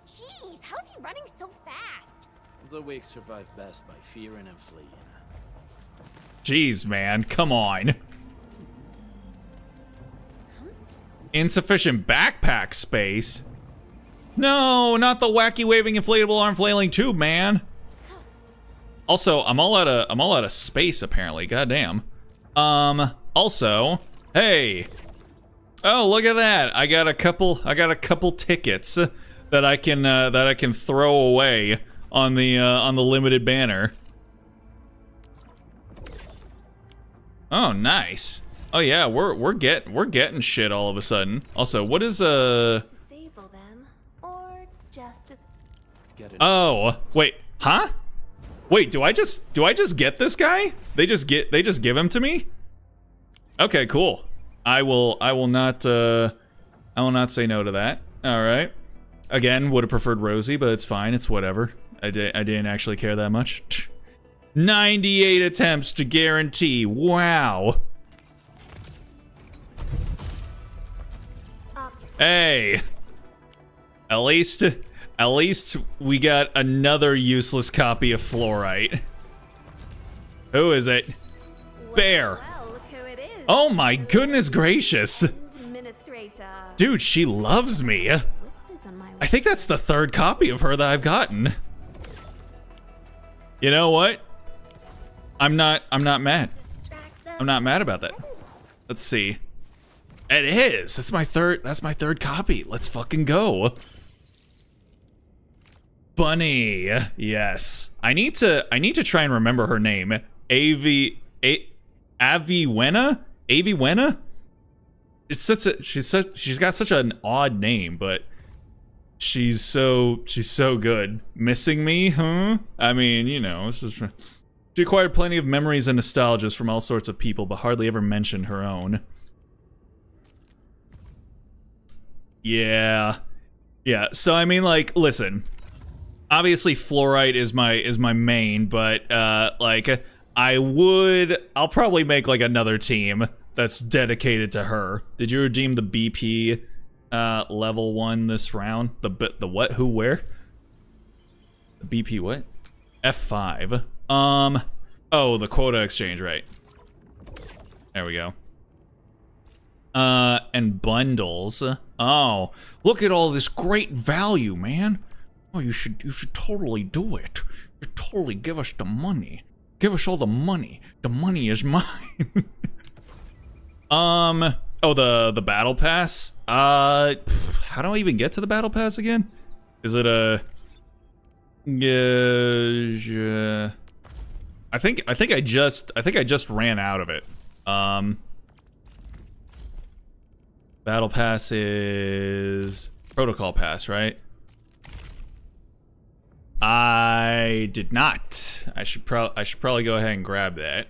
Jeez, how's he running so fast? The weak survive best by fearing and fleeing. Jeez, man, come on. Insufficient backpack space? No, not the wacky waving inflatable arm flailing tube, man. Also, I'm all out of space apparently. Goddamn. Also, hey. Oh, look at that. I got a couple tickets that I can throw away on the limited banner. Oh, nice. Oh yeah, we're getting shit all of a sudden. Also, what is Disable them, or just Get it. Oh, wait. Huh? Wait, do I just get this guy? They just give him to me? Okay, cool. I will not say no to that. All right. Again, would have preferred Rosie, but it's fine. It's whatever. I didn't actually care that much. 98 attempts to guarantee. Wow. Hey. At least we got another useless copy of Fluorite. Who is it? Bear. well, look who it is. Oh my goodness gracious. Administrator. Dude, she loves me. Whispers on my I think that's the third copy of her that I've gotten. You know what? I'm not mad. I'm not mad about that. Let's see. It is. That's my third copy. Let's fucking go. Bunny. Yes. I need to try and remember her name. Aviwena? Aviwena? She's got such an odd name, but she's so good. Missing me, huh? I mean, you know, it's just, she acquired plenty of memories and nostalgias from all sorts of people, but hardly ever mentioned her own. Yeah. Yeah, so I mean, like, listen. Obviously fluorite is my main, but like I'll probably make like another team that's dedicated to her. Did you redeem the BP level 1 this round? The what, who, where? The BP what? F5. Oh, the quota exchange, right. There we go. And bundles. Oh, look at all this great value, man. Oh, you should totally do it. You should totally give us the money. Give us all the money. The money is mine. Oh, the battle pass? How do I even get to the battle pass again? Is it a... Yeah, I think I just ran out of it. Battle pass is protocol pass, right? I did not. I should probably go ahead and grab that.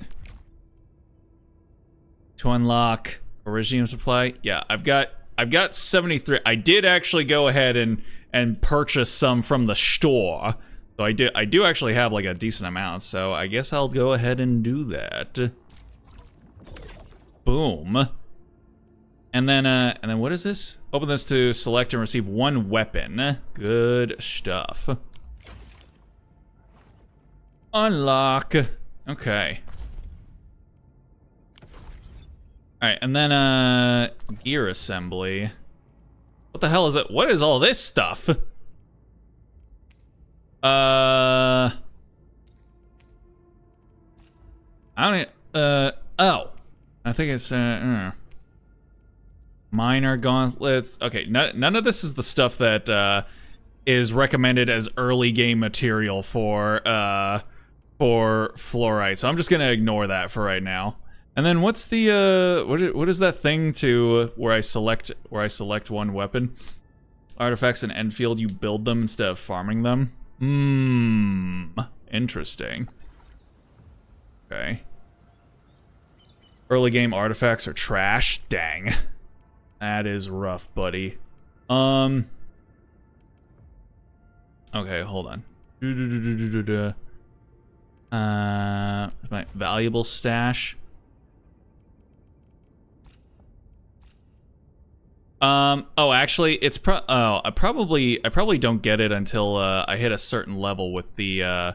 To unlock a regime supply. Yeah, I've got 73. I did actually go ahead and purchase some from the store. So I do actually have like a decent amount, so I guess I'll go ahead and do that. Boom. And then what is this? Open this to select and receive 1 weapon. Good stuff. Unlock. Okay. Alright, and then gear assembly. What the hell is it? What is all this stuff? I don't oh. I think it's minor gauntlets. Okay, none of this is the stuff that is recommended as early game material for fluorite. So I'm just gonna ignore that for right now. And then what's the what is that thing to where I select 1 weapon? Artifacts in Endfield, you build them instead of farming them. Interesting. Okay. Early game artifacts are trash. Dang. That is rough, buddy. Okay, hold on. My valuable stash. Oh, actually, it's I probably don't get it until I hit a certain level with the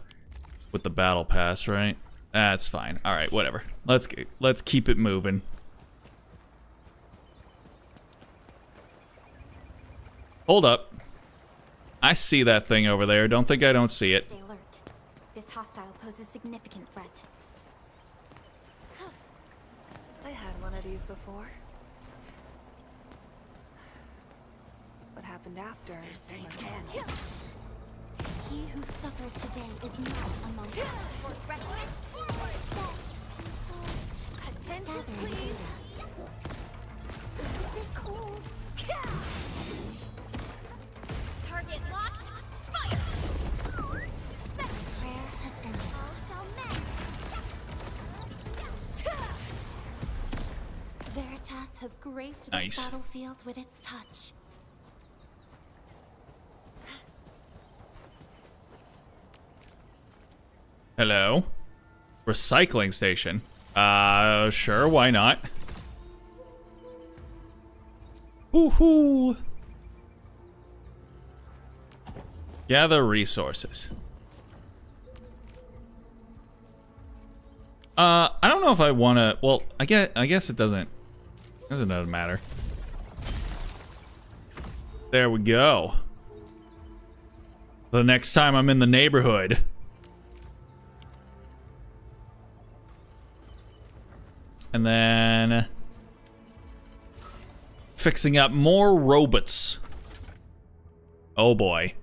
battle pass, right? That's fine. All right, whatever. Let's keep it moving. Hold up. I see that thing over there. Don't think I don't see it. Stay alert. This hostile poses significant threat. I had one of these before. What happened after? He who suffers today is not among us. Attention, please. Cold. Target locked. Fire! Prayer has ended. All shall mend. Veritas has graced Nice. this battlefield with its touch. Hello? Recycling station. Sure, why not? Woohoo! Gather resources. I don't know if I wanna, well, I guess it doesn't matter. There we go. The next time I'm in the neighborhood. And then fixing up more robots. Oh boy.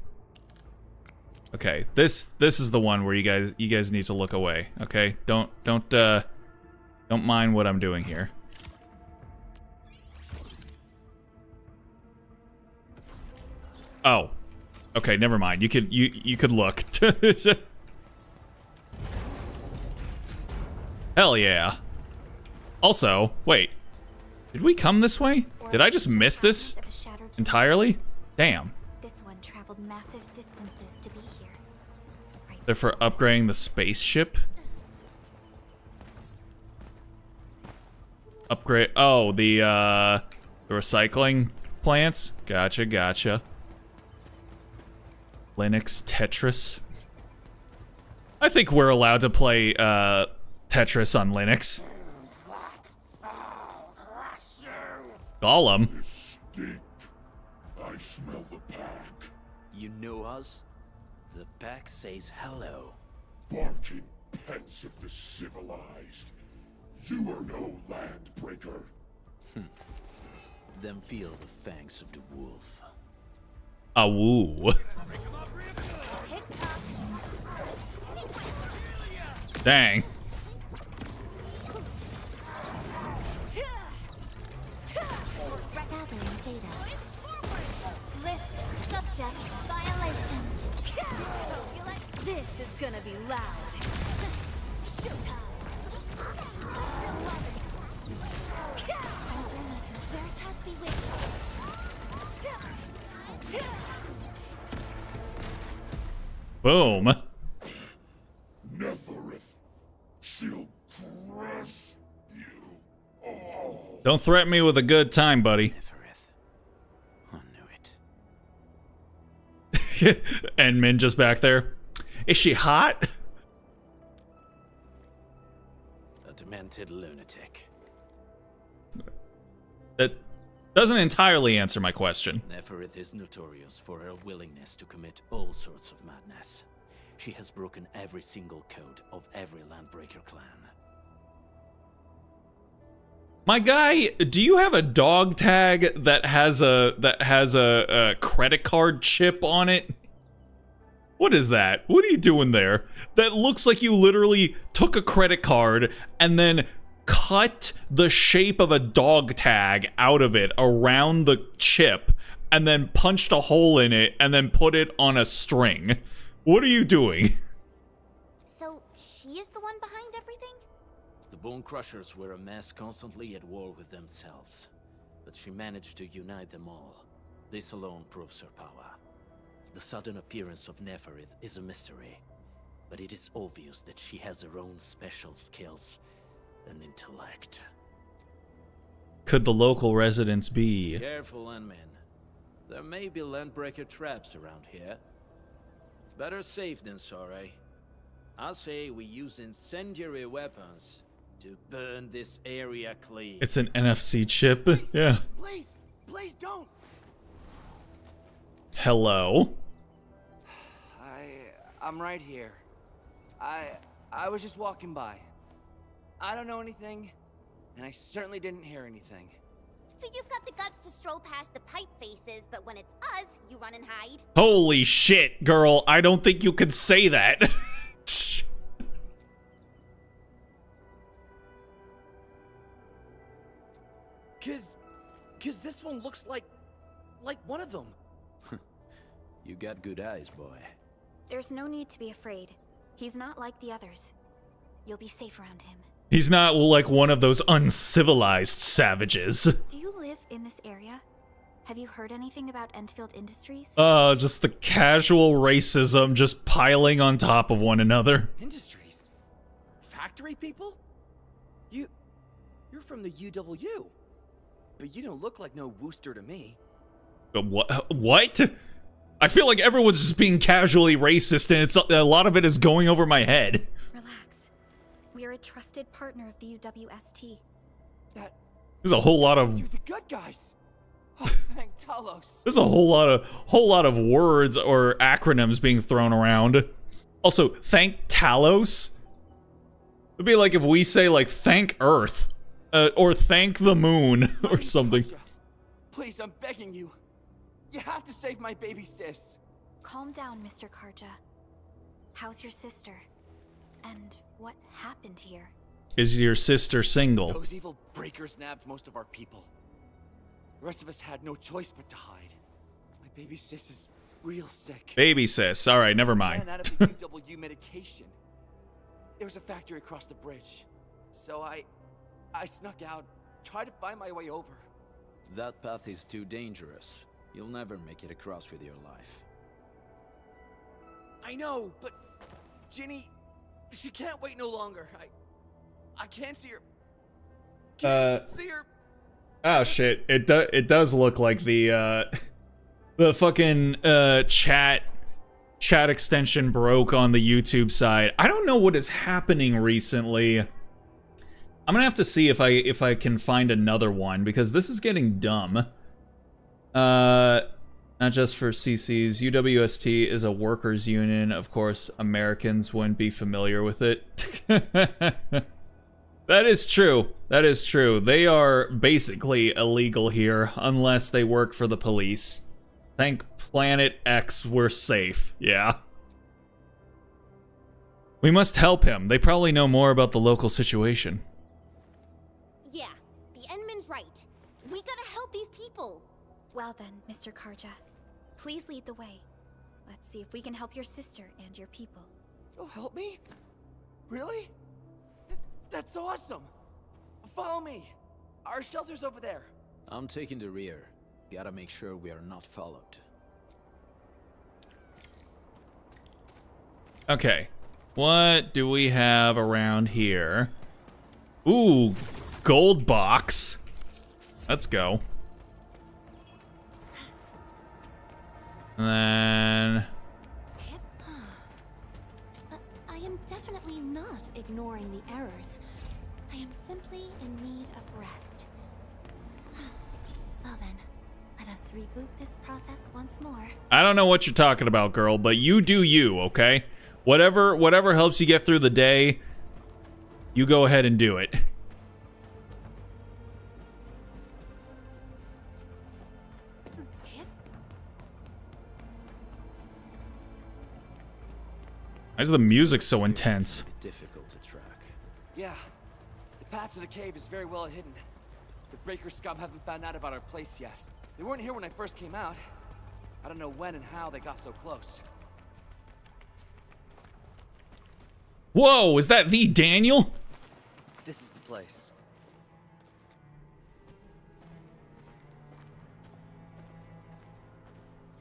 Okay, this is the one where you guys need to look away. Okay, don't mind what I'm doing here. Oh, okay, never mind. You could look. Hell yeah. Also, wait, did we come this way? Did I just miss this entirely? Damn. This one traveled massive distances to be here. They're for upgrading the spaceship. Upgrade. Oh, the recycling plants. Gotcha, gotcha. Linux Tetris. I think we're allowed to play Tetris on Linux. Gollum. You stink. I smell the pack. You know us? The pack says hello. Barking pets of the civilized. You are no land breaker. Then feel the fangs of the wolf. Ah, woo. Dang. Gathering data. List subject violations. This is gonna be loud. Veritas be with Boom. Neferith. She'll crush you all. Don't threaten me with a good time, buddy. Neferith. I knew it. And Min just back there. Is she hot? A demented lunatic. That doesn't entirely answer my question. Neferith is notorious for her willingness to commit all sorts of madness. She has broken every single code of every Landbreaker clan. My guy, do you have a dog tag that has a credit card chip on it? What is that? What are you doing there? That looks like you literally took a credit card and then cut the shape of a dog tag out of it around the chip and then punched a hole in it and then put it on a string. What are you doing? So, she is the one behind everything? The Bone Crushers were a mess constantly at war with themselves, but she managed to unite them all. This alone proves her power. The sudden appearance of Neferith is a mystery, but it is obvious that she has her own special skills and intellect. Could the local residents be? Careful, Unmin. There may be Landbreaker traps around here. Better safe than sorry. I say we use incendiary weapons to burn this area clean. It's an NFC chip. Yeah. Please, please don't. Hello? I'm right here. I was just walking by. I don't know anything, and I certainly didn't hear anything. So you've got the guts to stroll past the pipe faces, but when it's us, you run and hide? Holy shit, girl. I don't think you could say that. Cause this one looks like one of them. You got good eyes, boy. There's no need to be afraid. He's not like the others. You'll be safe around him. He's not like one of those uncivilized savages. Do you live in this area? Have you heard anything about Endfield Industries? Just the casual racism just piling on top of one another. Industries? Factory people? You're from the UW. But you don't look like no Wooster to me. What? I feel like everyone's just being casually racist, and a lot of it is going over my head. Relax. We are a trusted partner of the UWST. There's a whole lot of You're the good guys. Oh, thank Talos. there's a whole lot of words or acronyms being thrown around. Also, thank Talos. It'd be like if we say like thank Earth. or thank the moon or something. Karja, please, I'm begging you. You have to save my baby sis. Calm down, Mr. Karja. How's your sister? And what happened here? Is your sister single? Those evil breakers nabbed most of our people. The rest of us had no choice but to hide. My baby sis is real sick. Baby sis. All right, never mind. Ran out of the UW medication. There was a factory across the bridge. So I snuck out, tried to find my way over. That path is too dangerous. You'll never make it across with your life. I know, but Ginny, she can't wait no longer. I can't see her. Can't see her. Oh shit! It does look like the fucking chat extension broke on the YouTube side. I don't know what is happening recently. I'm gonna have to see if I can find another one because this is getting dumb. Not just for CCs. UWST is a workers' union. Of course, Americans wouldn't be familiar with it. That is true. That is true. They are basically illegal here unless they work for the police. Thank Planet X we're safe. Yeah. We must help him. They probably know more about the local situation. Yeah, the Endman's right. We gotta help these people. Well then, Mr. Karja, please lead the way. Let's see if we can help your sister and your people. You'll help me? Really? That's awesome. Follow me. Our shelter's over there. I'm taking the rear. Gotta make sure we are not followed. Okay. What do we have around here? Ooh, gold box. Let's go. And then... I am definitely not ignoring the errors. I am simply in need of rest. Well then, let us reboot this process once more. I don't know what you're talking about, girl, but you do you, okay? Whatever helps you get through the day, you go ahead and do it. Why is the music so intense? Difficult to track. Yeah, the path to the cave is very well hidden. The Breaker scum haven't found out about our place yet. They weren't here when I first came out. I don't know when and how they got so close. Whoa, is that the Daniel? This is the place.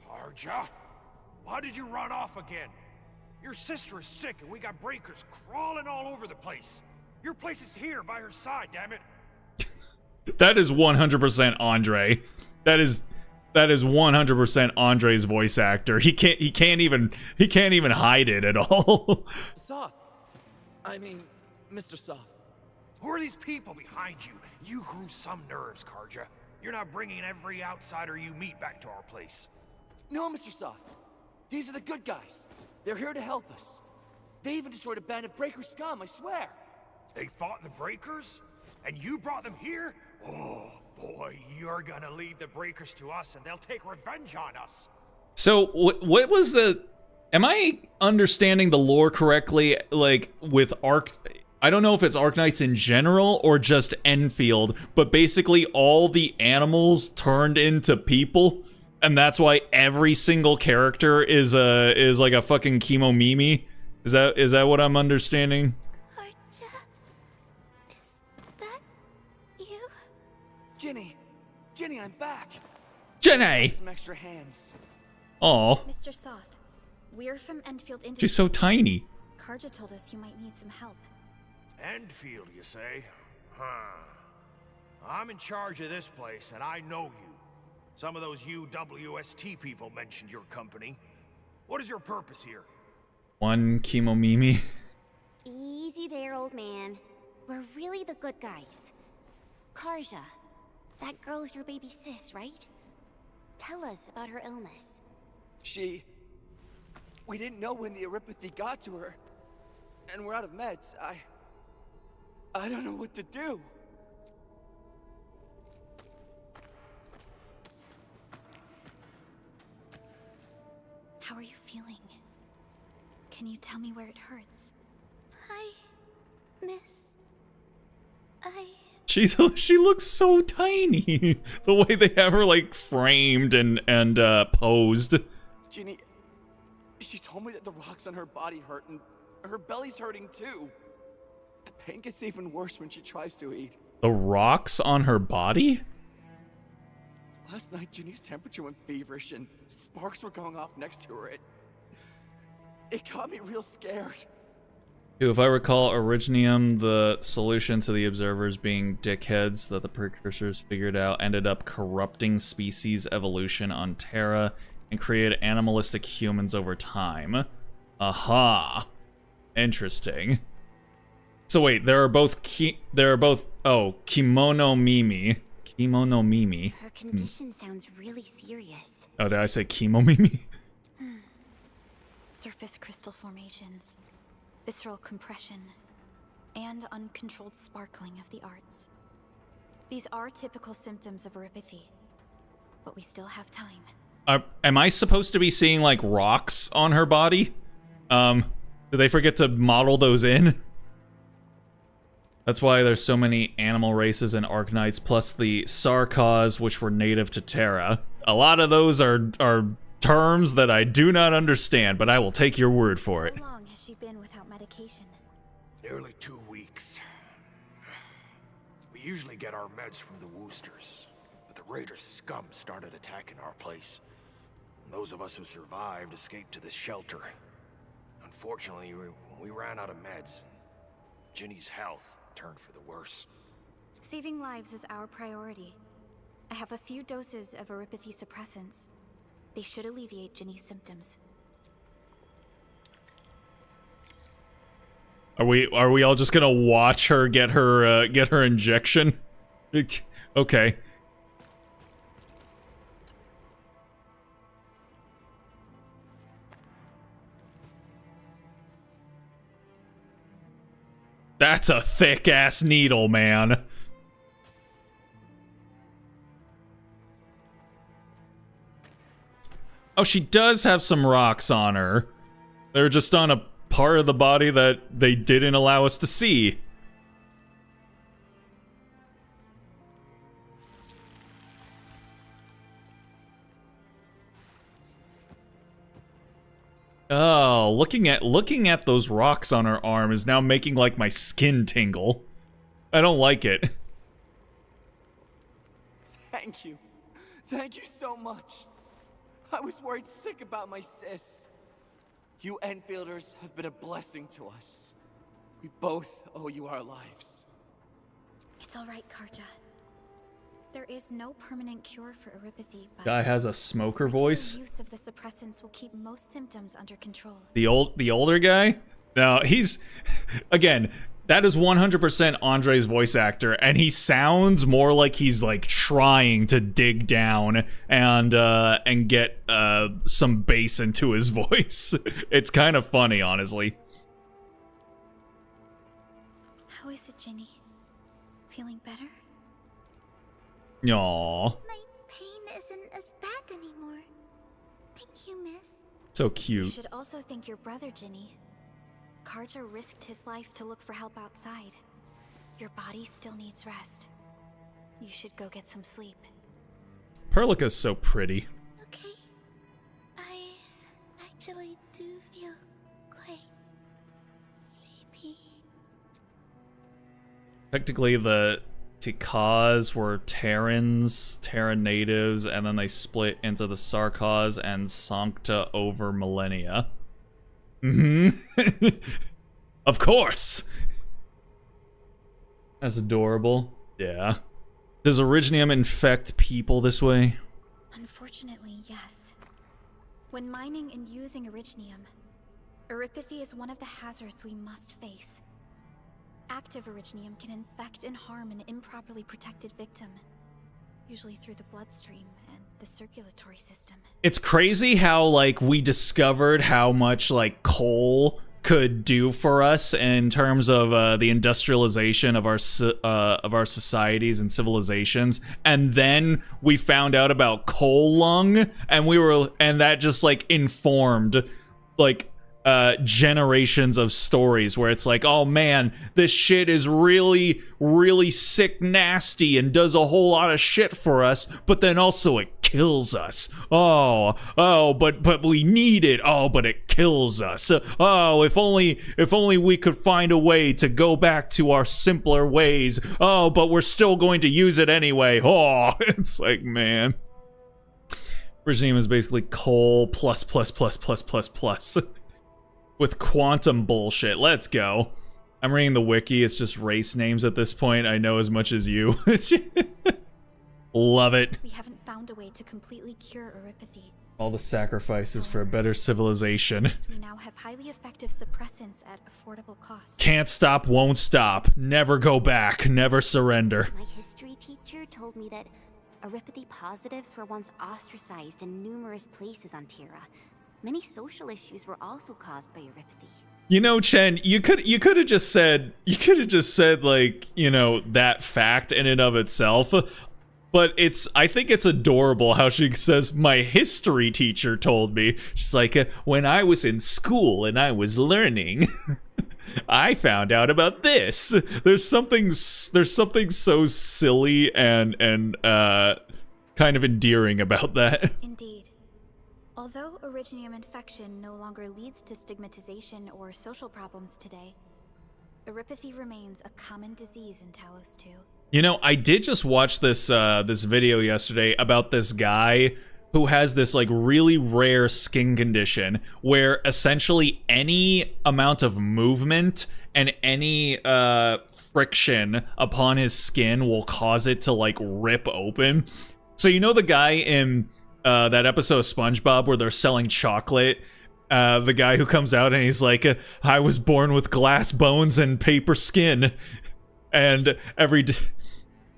Karja? Why did you run off again? Your sister is sick and we got breakers crawling all over the place. Your place is here by her side, damn it. That is 100% Andre. That is 100% Andre's voice actor. He can't even hide it at all. Soth. I mean, Mr. Soth. Who are these people behind you? You grew some nerves, Karja. You're not bringing every outsider you meet back to our place. No, Mr. Soth. These are the good guys. They're here to help us. They even destroyed a band of Breaker scum, I swear. They fought the Breakers? And you brought them here? Oh, boy, you're gonna lead the Breakers to us and they'll take revenge on us. So, what was the... Am I understanding the lore correctly, like, with I don't know if it's Arknights in general or just Endfield, but basically all the animals turned into people, and that's why every single character is like a fucking chemo mimi? Is that what I'm understanding? Karja, is that you? Ginny, I'm back. Jenny! Some extra hands. Aw, Mr. Soth, we're from Endfield Industries. she's so tiny. Karja told us you might need some help. Endfield, you say? Huh. I'm in charge of this place, and I know you. Some of those UWST people mentioned your company. What is your purpose here? One chemo mimi. Easy there, old man. We're really the good guys. Karja, that girl's your baby sis, right? Tell us about her illness. We didn't know when the erypathy got to her. And we're out of meds. I don't know what to do. tell me where it hurts? Hi, miss. She looks so tiny. The way they have her like framed and posed. Ginny, she told me that the rocks on her body hurt and her belly's hurting too. The pain gets even worse when she tries to eat. The rocks on her body? Last night, Ginny's temperature went feverish and sparks were going off next to her. It got me real scared. If I recall, Originium, the solution to the observers being dickheads that the precursors figured out, ended up corrupting species evolution on Terra and created animalistic humans over time. Aha. Interesting. So wait, there are both Kimono Mimi. Kimono Mimi. Her condition sounds really serious. Oh, did I say Kimo Mimi? Surface crystal formations, visceral compression, and uncontrolled sparkling of the arts. These are typical symptoms of erypathy, but we still have time. Am I supposed to be seeing, like, rocks on her body? Did they forget to model those in? That's why there's so many animal races in Arknights, plus the Sarkaz, which were native to Terra. A lot of those are terms that I do not understand, but I will take your word for it. How long has she been without medication? Nearly 2 weeks. We usually get our meds from the Woosters, but the Raiders' scum started attacking our place. Those of us who survived escaped to this shelter. Unfortunately, we ran out of meds. Ginny's health turned for the worse. Saving lives is our priority. I have a few doses of erypathy suppressants. They should alleviate Ginny's symptoms. Are we all just gonna watch her get her injection? Okay. That's a thick-ass needle, man. Oh, she does have some rocks on her. They're just on a part of the body that they didn't allow us to see. Oh, looking at those rocks on her arm is now making like my skin tingle. I don't like it. Thank you. Thank you so much. I was worried sick about my sis. You Enfielders have been a blessing to us. We both owe you our lives. It's all right, Karja. There is no permanent cure for erypathy, but Guy has a smoker voice. use of the suppressants will keep most symptoms under control. The older guy? No, he's again, that is 100% Andre's voice actor, and he sounds more like he's like trying to dig down and get some bass into his voice. It's kind of funny, honestly. How is it, Ginny? Feeling better? Aww. My pain isn't as bad anymore. Thank you, miss. So You cute. should also thank your brother, Ginny. Karja risked his life to look for help outside. Your body still needs rest. You should go get some sleep. Perlica's so pretty. Okay. I actually do feel quite sleepy. Technically, the Tikaz were Terran natives, and then they split into the Sarkaz and Sancta over millennia. Of course! That's adorable. Yeah. Does Originium infect people this way? Unfortunately, yes. When mining and using Originium, erypathy is one of the hazards we must face. Active Originium can infect and harm an improperly protected victim, usually through the bloodstream and the circulatory system. It's crazy how, like, we discovered how much, like, coal could do for us in terms of the industrialization of our societies and civilizations, and then we found out about coal lung, and that just, like, informed, like, generations of stories where it's like, oh man, this shit is really, really sick, nasty, and does a whole lot of shit for us, but then also it kills us. But we need it. Oh, but it kills us. Oh, if only we could find a way to go back to our simpler ways. Oh, but we're still going to use it anyway. Oh, it's like, man. Regime is basically coal plus plus plus plus plus plus. With quantum bullshit. Let's go. I'm reading the wiki. It's just race names at this point. I know as much as you. Love it. We haven't found a way to completely cure Eurypathy. All the sacrifices for a better civilization. We now have highly effective suppressants at affordable cost. Can't stop, won't stop. Never go back. Never surrender. My history teacher told me that Eurypathy positives were once ostracized in numerous places on Terra. Many social issues were also caused by Eurypathy. You know, Chen, you could have just said like, you know, that fact in and of itself. But I think it's adorable how she says, my history teacher told me. She's like, when I was in school and I was learning, I found out about this. There's something so silly and kind of endearing about that. Indeed. Although originium infection no longer leads to stigmatization or social problems today, Eurypathy remains a common disease in Talos 2. You know, I did just watch this video yesterday about this guy who has this like really rare skin condition where essentially any amount of movement and any friction upon his skin will cause it to like rip open. So you know the guy in that episode of SpongeBob where they're selling chocolate, the guy who comes out and he's like, I was born with glass bones and paper skin, and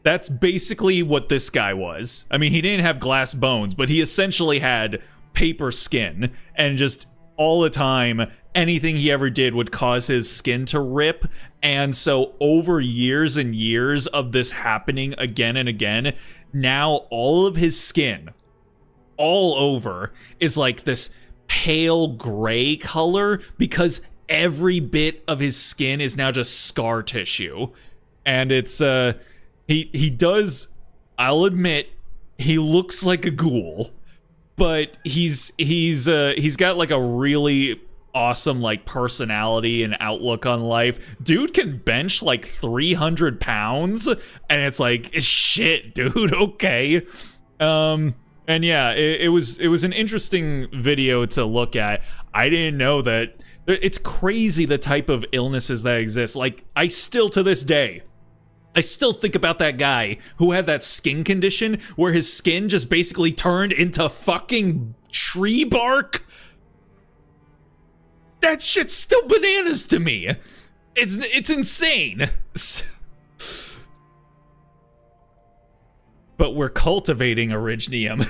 that's basically what this guy was. I mean, he didn't have glass bones, but he essentially had paper skin, and just all the time anything he ever did would cause his skin to rip. And so over years and years of this happening again and again, now all of his skin all over is like this pale gray color because every bit of his skin is now just scar tissue. And it's he does, I'll admit, he looks like a ghoul, but he's got like a really awesome like personality and outlook on life. Dude can bench like 300 pounds, and it's like, shit, dude, okay. And yeah, it was an interesting video to look at. I didn't know that. It's crazy the type of illnesses that exist. Like, I still, to this day, I still think about that guy who had that skin condition where his skin just basically turned into fucking tree bark. That shit's still bananas to me. It's insane. But we're cultivating originium.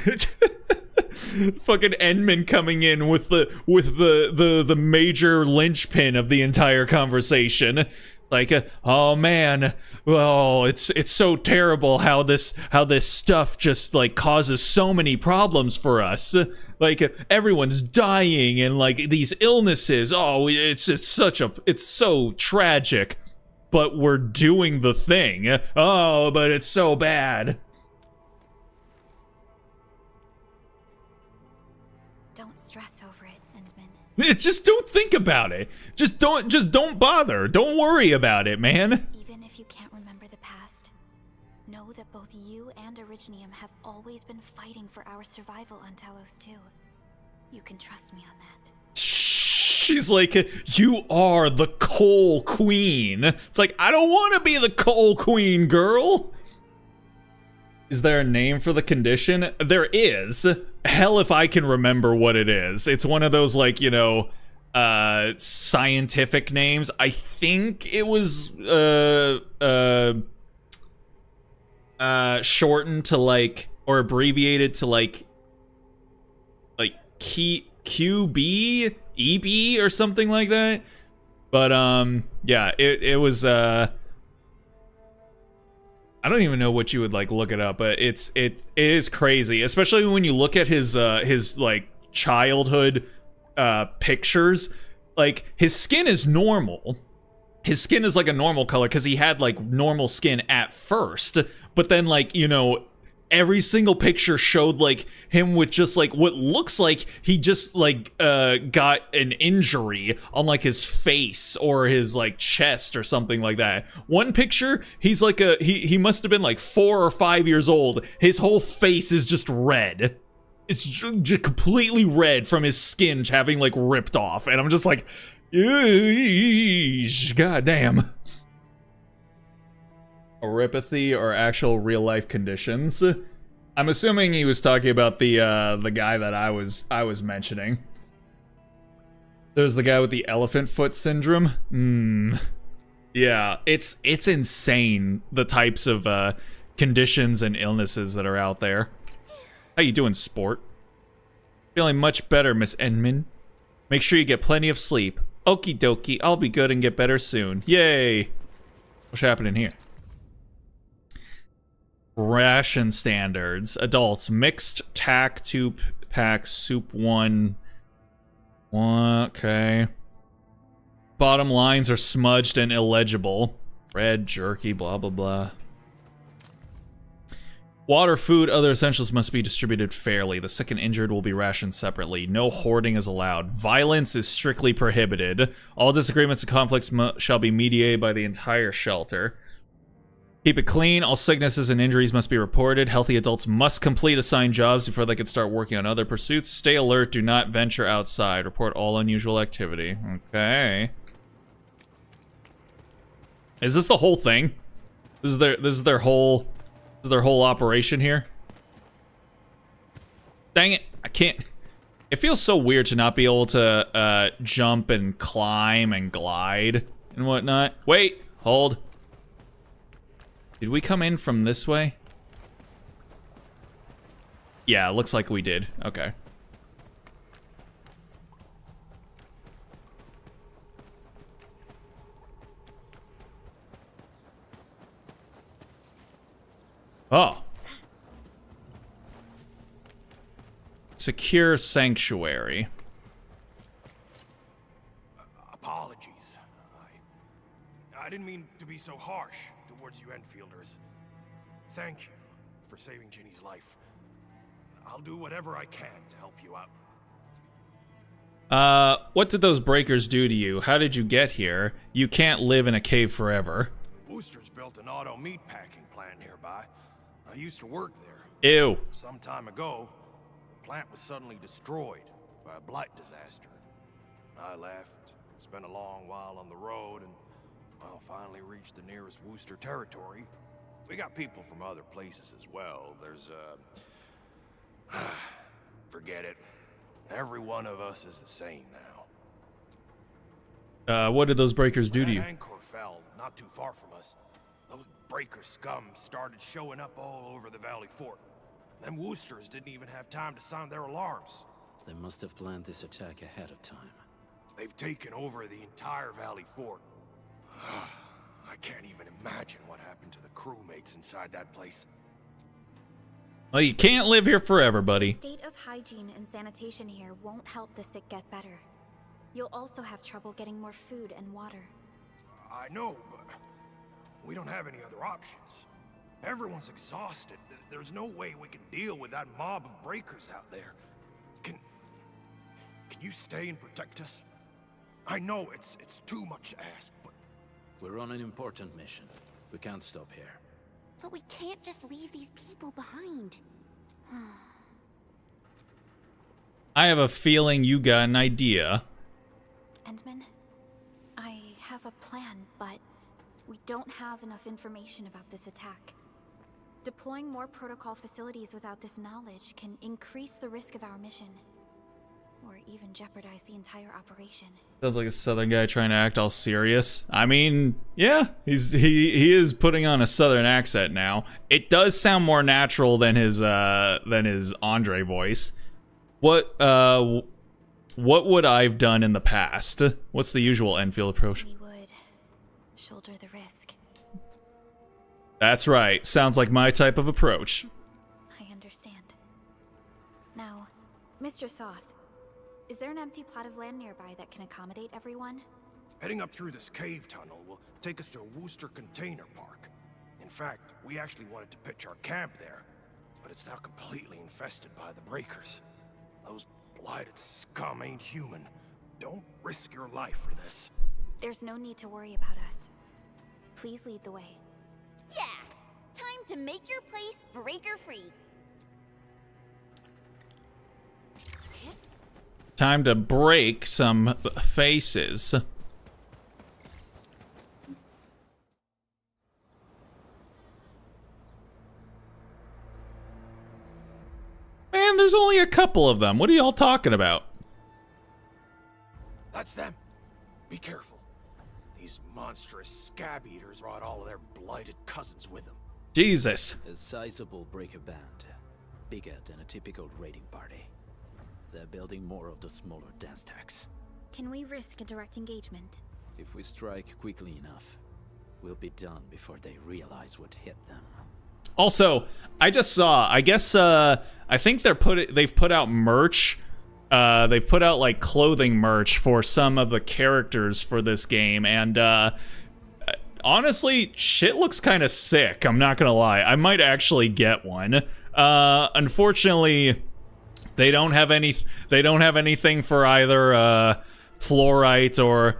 Fucking Endman coming in with the major linchpin of the entire conversation. Like, oh man, well, it's so terrible how this stuff just like causes so many problems for us. Like, everyone's dying and like these illnesses. Oh, it's so tragic. But we're doing the thing. Oh, but it's so bad. Just don't think about it. Just don't bother. Don't worry about it, man. Even if you can't remember the past, know that both you and Originium have always been fighting for our survival on Talos 2. You can trust me on that. She's like, you are the coal queen. It's like, I don't want to be the coal queen, girl. Is there a name for the condition? There is. Hell if I can remember what it is. It's one of those, like, you know, scientific names. I think it was shortened to like, or abbreviated to like QB, EB or something like that. But yeah, it was I don't even know what you would like look it up, but it is crazy, especially when you look at his like childhood pictures. like, his skin is normal. His skin is like a normal color because he had like normal skin at first, but then like, you know, every single picture showed like him with just like what looks like he just like got an injury on like his face or his like chest or something like that. One picture, he's like he must have been like 4 or 5 years old. His whole face is just red. It's just completely red from his skin having like ripped off, and I'm just like, god damn. Oropathy or actual real life conditions. I'm assuming he was talking about the guy that I was mentioning. There's the guy with the elephant foot syndrome. Yeah, it's insane the types of conditions and illnesses that are out there. How you doing, sport? Feeling much better, Miss Enman. Make sure you get plenty of sleep. Okie dokie, I'll be good and get better soon. Yay! What's happening here? Ration standards. Adults, mixed tack 2 pack, soup 1. Okay. Bottom lines are smudged and illegible. Bread, jerky, blah blah blah. Water, food, other essentials must be distributed fairly. The sick and injured will be rationed separately. No hoarding is allowed. Violence is strictly prohibited. All disagreements and conflicts shall be mediated by the entire shelter. Keep it clean. All sicknesses and injuries must be reported. Healthy adults must complete assigned jobs before they can start working on other pursuits. Stay alert. Do not venture outside. Report all unusual activity. Okay. Is this the whole thing? This is their whole operation here? Dang it, I can't. It feels so weird to not be able to jump and climb and glide and whatnot. Wait, hold. Did we come in from this way? Yeah, it looks like we did. Okay. Oh. Secure sanctuary. Apologies. I didn't mean to be so harsh towards you Enfielders. Thank you for saving Ginny's life. I'll do whatever I can to help you out. What did those breakers do to you? How did you get here? You can't live in a cave forever. Wooster's built an auto meatpacking plant nearby. I used to work there. Ew. Some time ago, the plant was suddenly destroyed by a blight disaster. I left, spent a long while on the road, and, well, finally reached the nearest Wooster territory. We got people from other places as well. There's, forget it. Every one of us is the same now. What did those breakers do to you? Anchor fell not too far from us. Those breaker scum started showing up all over the Valley Fort. Them Woosters didn't even have time to sound their alarms. They must have planned this attack ahead of time. They've taken over the entire Valley Fort. I can't even imagine what happened to the crewmates inside that place. Well, you can't live here forever, buddy. The state of hygiene and sanitation here won't help the sick get better. You'll also have trouble getting more food and water. I know, but we don't have any other options. Everyone's exhausted. There's no way we can deal with that mob of breakers out there. Can you stay and protect us? I know it's too much to ask, but... We're on an important mission. We can't stop here. But we can't just leave these people behind. I have a feeling you got an idea. Endman, I have a plan, but we don't have enough information about this attack. Deploying more protocol facilities without this knowledge can increase the risk of our mission, or even jeopardize the entire operation. Sounds like a southern guy trying to act all serious. I mean, yeah, he is putting on a southern accent now. It does sound more natural than his Andre voice. What would I've done in the past? What's the usual Enfield approach? We would shoulder the risk. That's right. Sounds like my type of approach. I understand. Now, Mr. Soth, Is there an empty plot of land nearby that can accommodate everyone? Heading up through this cave tunnel will take us to a Wooster container park. In fact, we actually wanted to pitch our camp there, but it's now completely infested by the breakers. Those blighted scum ain't human. Don't risk your life for this. There's no need to worry about us. Please lead the way. Yeah! Time to make your place breaker-free. Time to break some faces. Man, there's only a couple of them. What are y'all talking about? That's them. Be careful. These monstrous scab eaters brought all of their blighted cousins with them. Jesus. A sizable breaker band, bigger than a typical raiding party. They're building more of the smaller dance tags. Can we risk a direct engagement? If we strike quickly enough, we'll be done before they realize what hit them. Also, I just saw, I guess, I think they've put out merch. They've put out, like, clothing merch for some of the characters for this game, and, honestly, shit looks kind of sick, I'm not gonna lie. I might actually get one. Unfortunately, they don't have anything for either, Fluorite or,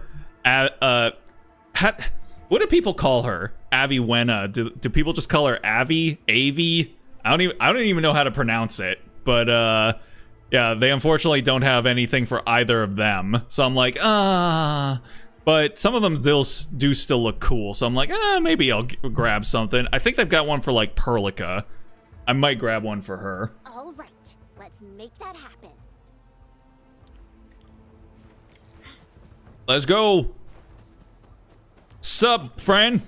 what do people call her? Aviwenna. Do people just call her Avi? Avi? I don't even know how to pronounce it. But yeah, they unfortunately don't have anything for either of them. So I'm like, but some of them do still look cool. So I'm like, maybe I'll grab something. I think they've got one for like Perlica. I might grab one for her. All right, let's make that happen. Let's go. Sup, friend?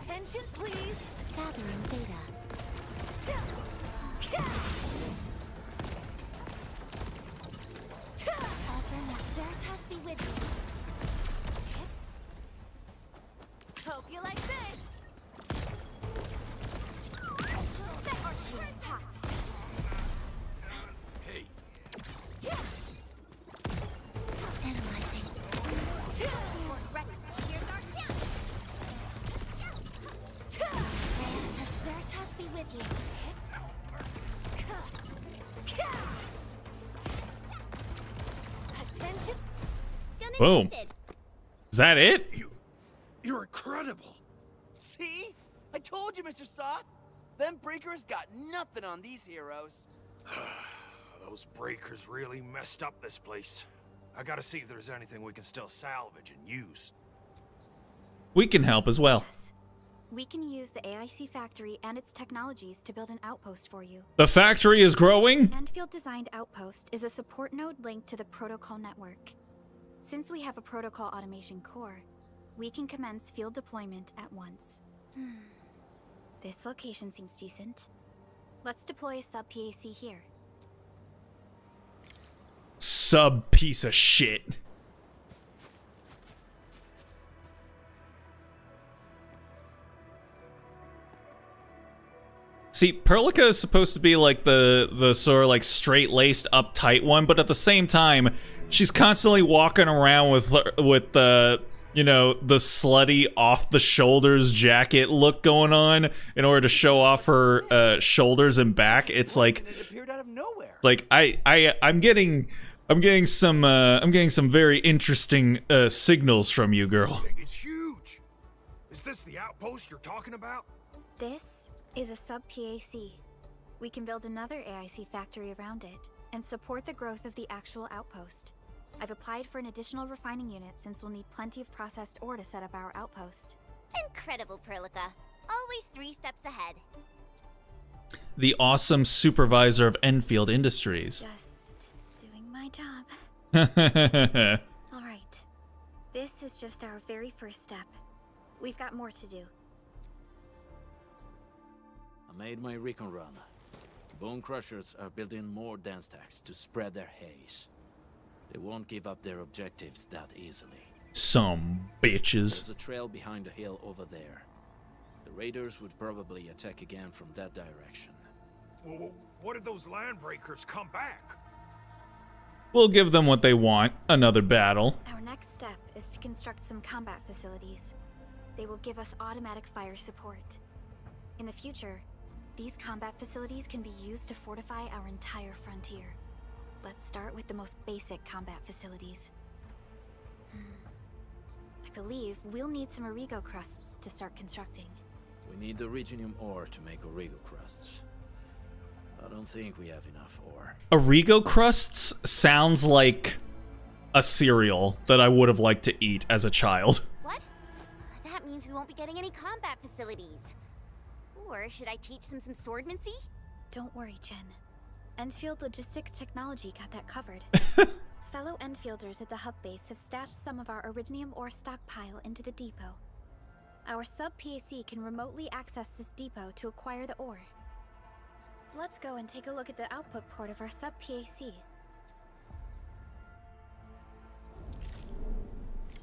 Attention, please. Gathering data. Veritas be with you. Hope you like this. Hey, Analyzing. Veritas be with you. Attention. Done Boom. invested. Is that it? you're incredible. See? I told you, Mr. Soth. Them breakers got nothing on these heroes. Those breakers really messed up this place. I gotta see if there's anything we can still salvage and use. We can help as well. Yes. We can use the AIC factory and its technologies to build an outpost for you. The factory is growing? Endfield designed outpost is a support node linked to the protocol network. Since we have a protocol automation core, we can commence field deployment at once. This location seems decent. Let's deploy a sub-PAC here. Sub piece of shit. See, Perlica is supposed to be like the sort of like straight-laced, uptight one, but at the same time, she's constantly walking around with the, you know, the slutty off-the-shoulders jacket look going on in order to show off her shoulders and back. It's like, And it appeared out of nowhere. like I'm getting some very interesting signals from you, girl. It's huge. Is this the outpost you're talking about? This is a sub-PAC. We can build another AIC factory around it and support the growth of the actual outpost. I've applied for an additional refining unit since we'll need plenty of processed ore to set up our outpost. Incredible, Perlica. Always 3 steps ahead. The awesome supervisor of Enfield Industries. Just doing my job. Well, All right. This is just our very first step. We've got more to do. I made my recon run. Bone Crushers are building more dance tags to spread their haze. They won't give up their objectives that easily. some bitches. There's a trail behind the hill over there. The raiders would probably attack again from that direction. Well, what if those landbreakers come back? We'll give them what they want, another battle. Our next step is to construct some combat facilities. They will give us automatic fire support. In the future, these combat facilities can be used to fortify our entire frontier. Let's start with the most basic combat facilities. I believe we'll need some Origo crusts to start constructing. We need the Originium ore to make Origo crusts. I don't think we have enough ore. Origo crusts sounds like a cereal that I would have liked to eat as a child. What? That means we won't be getting any combat facilities. Or should I teach them some swordmancy? Don't worry, Jen. Endfield Logistics Technology got that covered. Fellow Enfielders at the hub base have stashed some of our Originium ore stockpile into the depot. Our sub-PAC can remotely access this depot to acquire the ore. Let's go and take a look at the output port of our sub-PAC.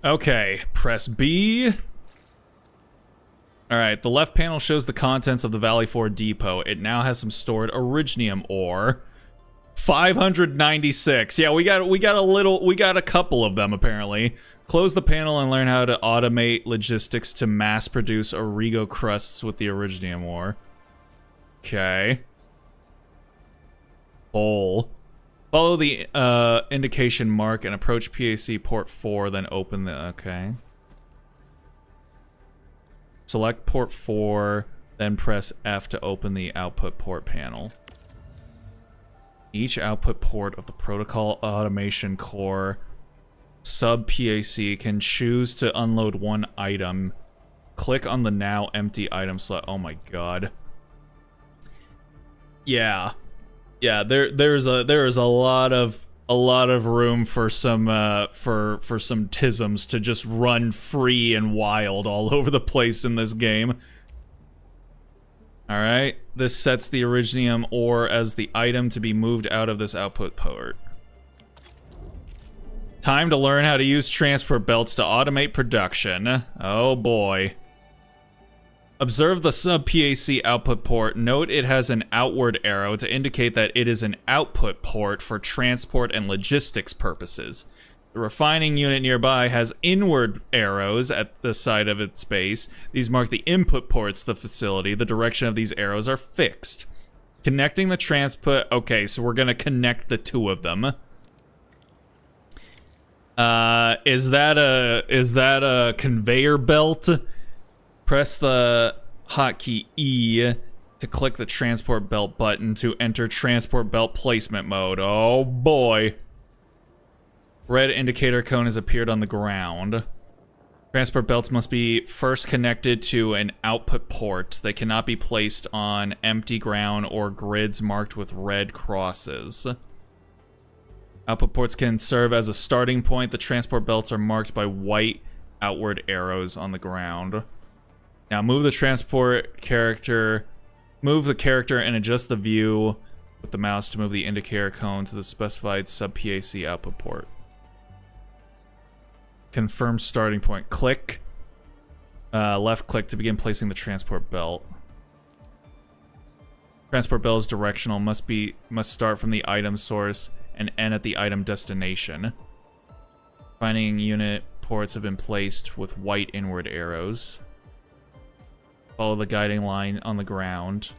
Okay, press B. Alright, the left panel shows the contents of the Valley 4 depot. It now has some stored Originium ore. 596. Yeah, we got a couple of them apparently. Close the panel and learn how to automate logistics to mass produce Origo crusts with the Originium ore. Okay. Hole. Follow the indication mark and approach PAC port 4, then open the... Okay. Select port 4, then press F to open the output port panel. Each output port of the protocol automation core sub-PAC can choose to unload one item. Click on the now empty item slot. Oh my god. Yeah. Yeah, there is a lot of room for some for some tisms to just run free and wild all over the place in this game. All right, this sets the Originium ore as the item to be moved out of this output port. Time to learn how to use transport belts to automate production. Oh boy. Observe the sub-PAC output port. Note it has an outward arrow to indicate that it is an output port for transport and logistics purposes. The refining unit nearby has inward arrows at the side of its base. These mark the input ports of the facility. The direction of these arrows are fixed. Connecting the transport... Okay, so we're going to connect the two of them. Is that a conveyor belt? Press the hotkey E to click the transport belt button to enter transport belt placement mode. Oh boy. Red indicator cone has appeared on the ground. Transport belts must be first connected to an output port. They cannot be placed on empty ground or grids marked with red crosses. Output ports can serve as a starting point. The transport belts are marked by white outward arrows on the ground. Now move the character and adjust the view with the mouse to move the indicator cone to the specified sub-PAC output port. Confirm starting point. Click. Left click to begin placing the transport belt. Transport belt is directional. Must start from the item source and end at the item destination. Finding unit ports have been placed with white inward arrows. Follow the guiding line on the ground.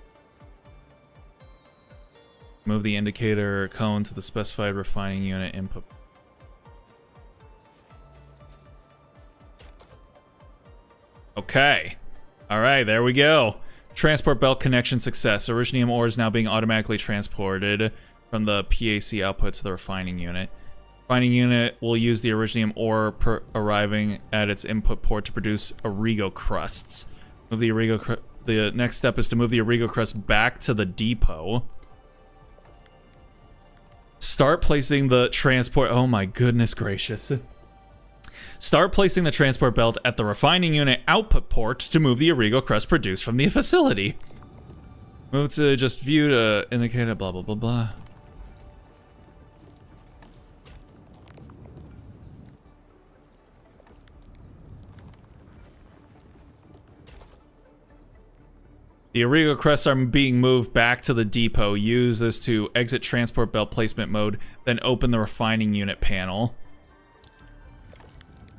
Move the indicator cone to the specified refining unit input. Okay. Alright, there we go. Transport belt connection success. Originium ore is now being automatically transported from the PAC output to the refining unit. Refining unit will use the Originium ore arriving at its input port to produce Origo crusts. Move the Origo the next step is to move the Origo crust back to the depot. Start placing the transport... Oh my goodness gracious. Start placing the transport belt at the refining unit output port to move the Origo crust produced from the facility. Move to just view to indicate a blah blah blah blah. The Arrigo crests are being moved back to the depot. Use this to exit transport belt placement mode, then open the refining unit panel.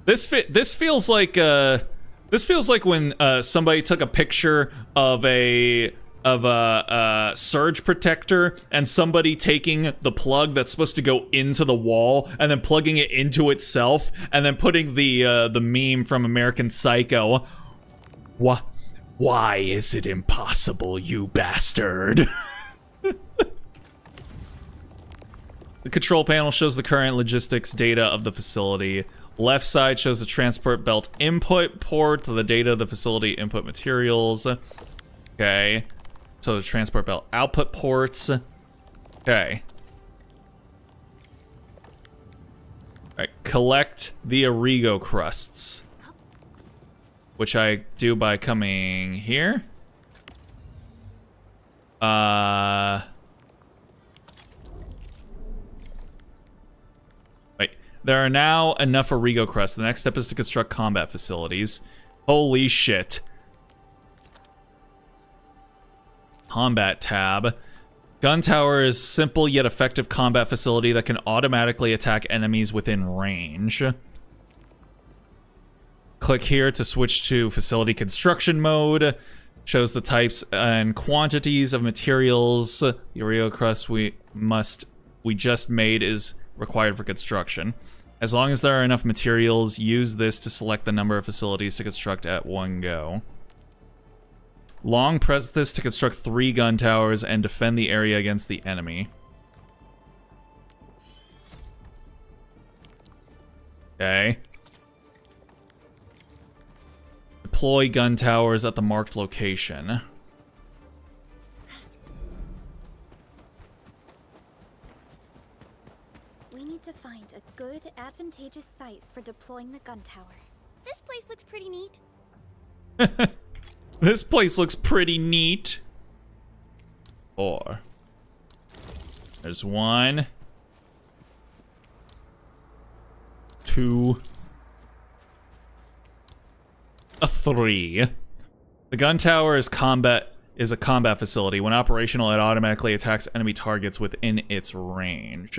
This feels like when somebody took a picture of a surge protector and somebody taking the plug that's supposed to go into the wall and then plugging it into itself and then putting the meme from American Psycho. Why is it impossible, you bastard? The control panel shows the current logistics data of the facility. Left side shows the transport belt input port, the data of the facility input materials. Okay. So the transport belt output ports. Okay. Alright, collect the Arrigo crusts. Which I do by coming here. Wait. There are now enough Arrigo crusts. The next step is to construct combat facilities. Holy shit. Combat tab. Gun tower is simple yet effective combat facility that can automatically attack enemies within range. Click here to switch to facility construction mode. Shows the types and quantities of materials. The Arrigo crust we just made is required for construction. As long as there are enough materials, use this to select the number of facilities to construct at one go. Long press this to construct 3 gun towers and defend the area against the enemy. Okay. Deploy gun towers at the marked location. We need to find a good, advantageous site for deploying the gun tower. This place looks pretty neat. This place looks pretty neat. 4. There's 1. 2. A 3. The gun tower is a combat facility. When operational, it automatically attacks enemy targets within its range.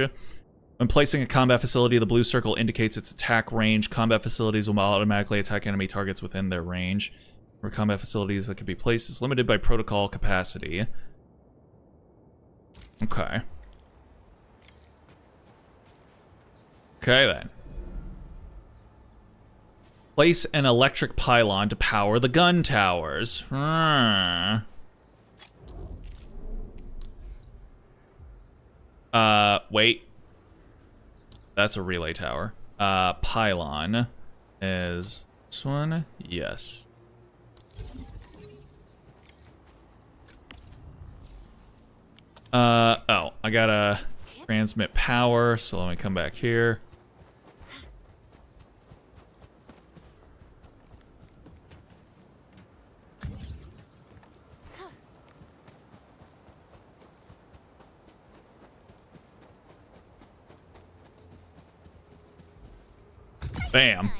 When placing a combat facility, the blue circle indicates its attack range. Combat facilities will automatically attack enemy targets within their range. For combat facilities that can be placed is limited by protocol capacity. Okay. Okay then. Place an electric pylon to power the gun towers. Wait. That's a relay tower. Pylon is this one? Yes. Oh, I gotta transmit power, so let me come back here. Bam.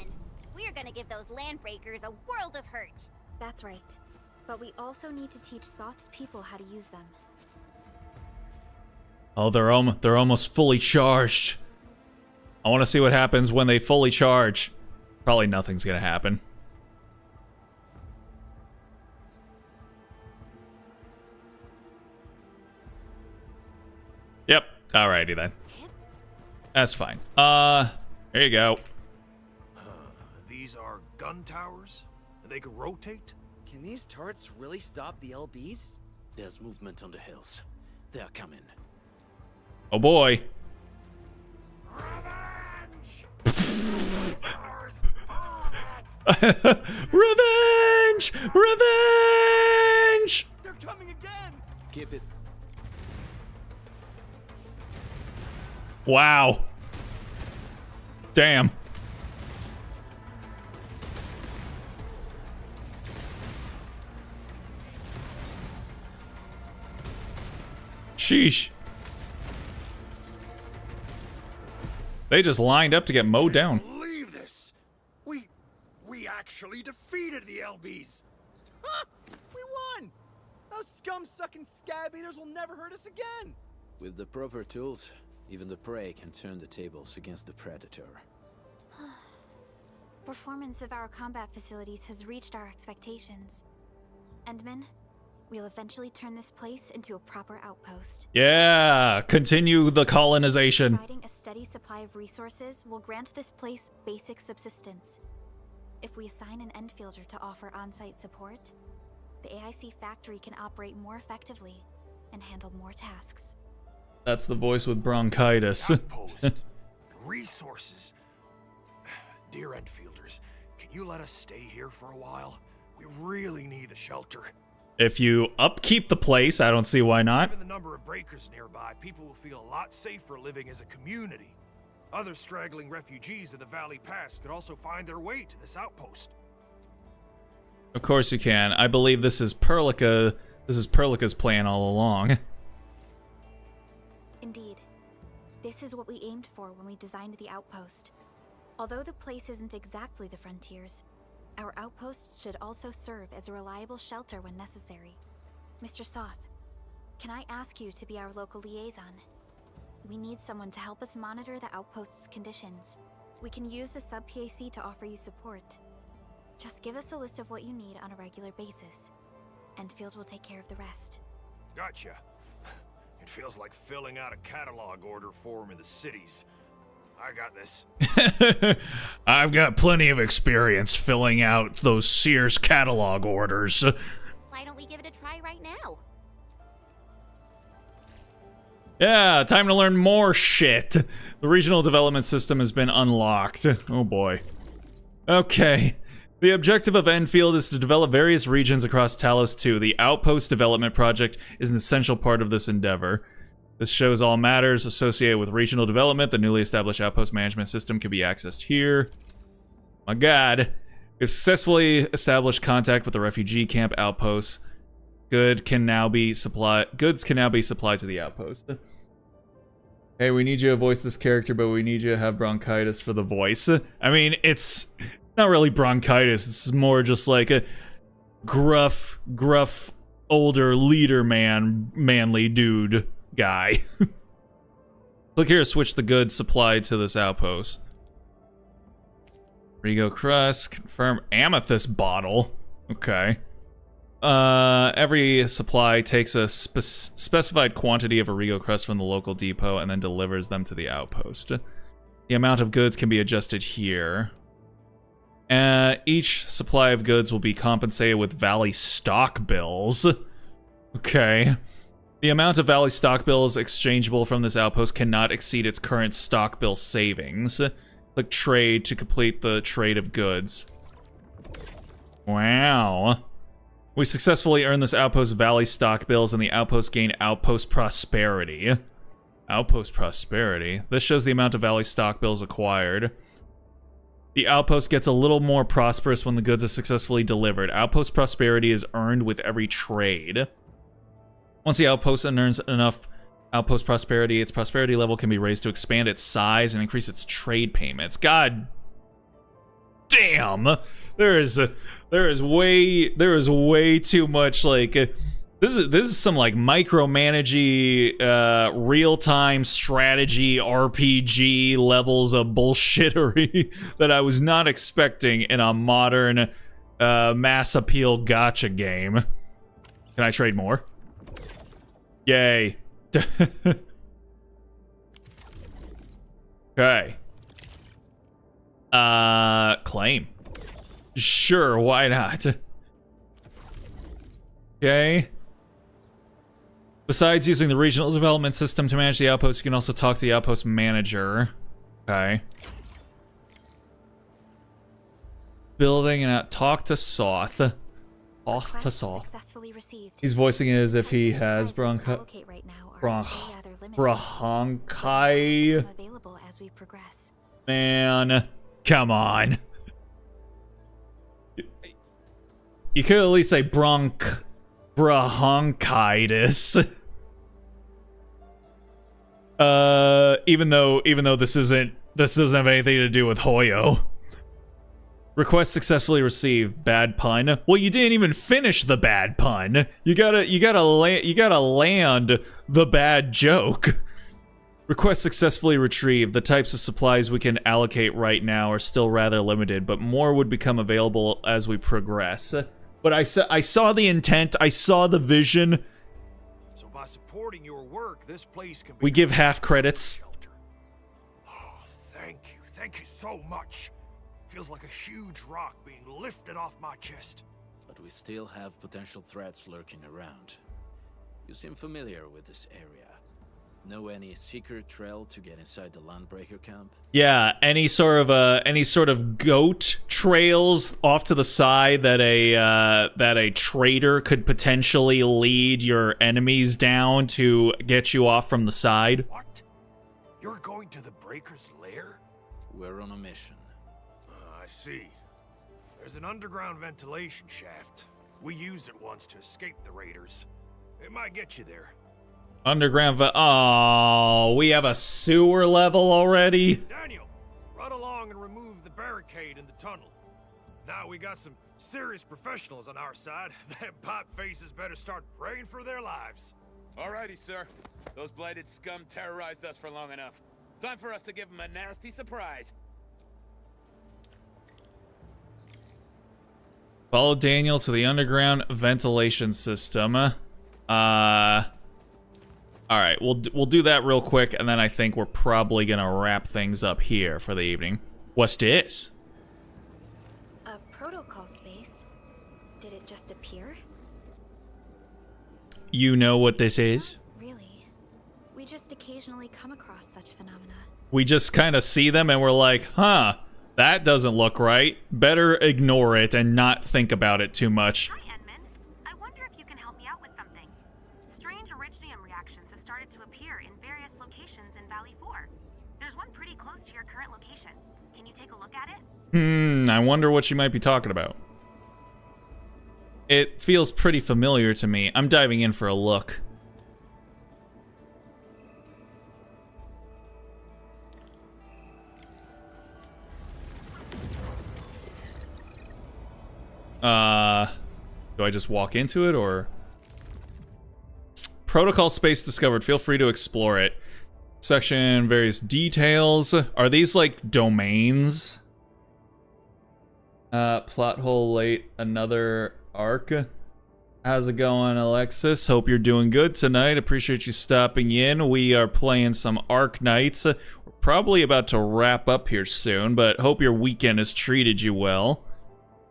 We're gonna give those landbreakers a world of hurt. That's right. But we also need to teach Soth's people how to use them. Oh, they're almost fully charged. I want to see what happens when they fully charge. Probably nothing's gonna happen. Yep. Alrighty then. That's fine. There you go. These are gun towers? They could rotate? Can these turrets really stop the LBs? There's movement on the hills. They are coming. Oh boy. Revenge! Revenge! They're coming again! Keep it. Wow. Damn. Sheesh. They just lined up to get mowed down. Believe this. We actually defeated the LBs. Huh! We won! Those scum-sucking scab eaters will never hurt us again! With the proper tools, even the prey can turn the tables against the predator. Performance of our combat facilities has reached our expectations. Endman, we'll eventually turn this place into a proper outpost. Yeah, continue the colonization. Providing a steady supply of resources will grant this place basic subsistence. If we assign an Endfielder to offer on-site support, the AIC factory can operate more effectively and handle more tasks. That's the voice with bronchitis. Outpost. Resources. Dear Endfielders, can you let us stay here for a while? We really need the shelter. If you upkeep the place, I don't see why not. Given the number of breakers nearby, people will feel a lot safer living as a community. Other straggling refugees in the Valley Pass could also find their way to this outpost. Of course you can. I believe this is Perlica. This is Perlica's plan all along. Indeed. This is what we aimed for when we designed the outpost. Although the place isn't exactly the frontiers, our outposts should also serve as a reliable shelter when necessary. Mr. Soth, can I ask you to be our local liaison? We need someone to help us monitor the outpost's conditions. We can use the sub-PAC to offer you support. Just give us a list of what you need on a regular basis. Endfield will take care of the rest. Gotcha. It feels like filling out a catalog order form in the cities. I got this. I've got plenty of experience filling out those Sears catalog orders. Why don't we give it a try right now? Yeah, time to learn more shit. The regional development system has been unlocked. Oh boy. Okay. The objective of Endfield is to develop various regions across Talos 2. The Outpost Development Project is an essential part of this endeavor. This shows all matters associated with regional development. The newly established Outpost Management System can be accessed here. My god. We've successfully established contact with the refugee camp outpost. Goods can now be supplied to the outpost. Hey, we need you to voice this character, but we need you to have bronchitis for the voice. I mean, it's not really bronchitis. It's more just like a gruff, older leader manly dude guy. Look here, switch the goods supplied to this outpost. Rigo Crust, confirm amethyst bottle. Okay. Every supply takes a specified quantity of Origo crust from the local depot and then delivers them to the outpost. The amount of goods can be adjusted here. Each supply of goods will be compensated with Valley stock bills. Okay. The amount of Valley stock bills exchangeable from this outpost cannot exceed its current stock bill savings. Click trade to complete the trade of goods. Wow. We successfully earned this outpost Valley stock bills, and the outpost gained outpost prosperity. Outpost prosperity? This shows the amount of Valley stock bills acquired. The outpost gets a little more prosperous when the goods are successfully delivered. Outpost prosperity is earned with every trade. Once the outpost earns enough outpost prosperity, its prosperity level can be raised to expand its size and increase its trade payments. God damn, there is way too much, like, this is some like micromanagey real-time strategy RPG levels of bullshittery that I was not expecting in a modern mass appeal gacha game. Can I trade more? Yay. Okay. Claim. Sure, why not? Okay. Besides using the regional development system to manage the outpost, you can also talk to the outpost manager. Okay. Building and talk to Soth. Off to Soth. He's voicing it as if he has bronchi. Man, come on. You could at least say bronchitis. Even though this doesn't have anything to do with Hoyo. Request successfully received. Bad pun. Well, you didn't even finish the bad pun. You gotta land the bad joke. Request successfully retrieved. The types of supplies we can allocate right now are still rather limited, but more would become available as we progress. But I saw the intent. I saw the vision. So by supporting your work, this place can be We give half credits. Oh, thank you so much. Feels like a huge rock being lifted off my chest. But we still have potential threats lurking around. You seem familiar with this area. Know any secret trail to get inside the Landbreaker camp? Yeah, any sort of goat trails off to the side that a trader could potentially lead your enemies down to get you off from the side. What? You're going to the Breaker's lair? We're on a mission. I see. There's an underground ventilation shaft. We used it once to escape the raiders. It might get you there. Underground oh, we have a sewer level already? Daniel, run along and remove the barricade in the tunnel. Now we got some serious professionals on our side. That pot faces better start praying for their lives. Alrighty, sir. Those blighted scum terrorized us for long enough. Time for us to give them a nasty surprise. Follow Daniel to the underground ventilation system. All right, we'll do that real quick, and then I think we're probably gonna wrap things up here for the evening. What's this? A protocol space? Did it just appear? You know what this is? Not really. We just occasionally come across such phenomena. We just kind of see them and we're like, huh, that doesn't look right. Better ignore it and not think about it too much. Hi, Edmund. I wonder if you can help me out with something. Strange originium reactions have started to appear in various locations in Valley 4. There's one pretty close to your current location. Can you take a look at it? I wonder what she might be talking about. It feels pretty familiar to me. I'm diving in for a look. Do I just walk into it, or? Protocol space discovered. Feel free to explore it. Section, various details. Are these like domains? Plot hole late, another arc. How's it going, Alexis? Hope you're doing good tonight. Appreciate you stopping in. We are playing some Arknights. We're probably about to wrap up here soon, but hope your weekend has treated you well.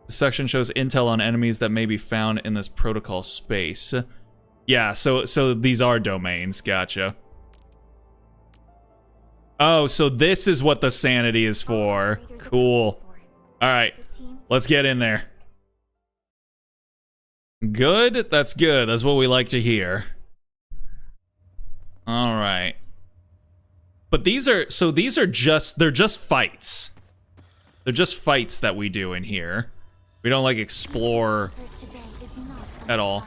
The section shows intel on enemies that may be found in this protocol space. Yeah, so these are domains. Gotcha. Oh, so this is what the sanity is for. Cool. All right, let's get in there. Good? That's good. That's what we like to hear. All right. But these are just, they're just fights. They're just fights that we do in here. We don't, like, explore at all.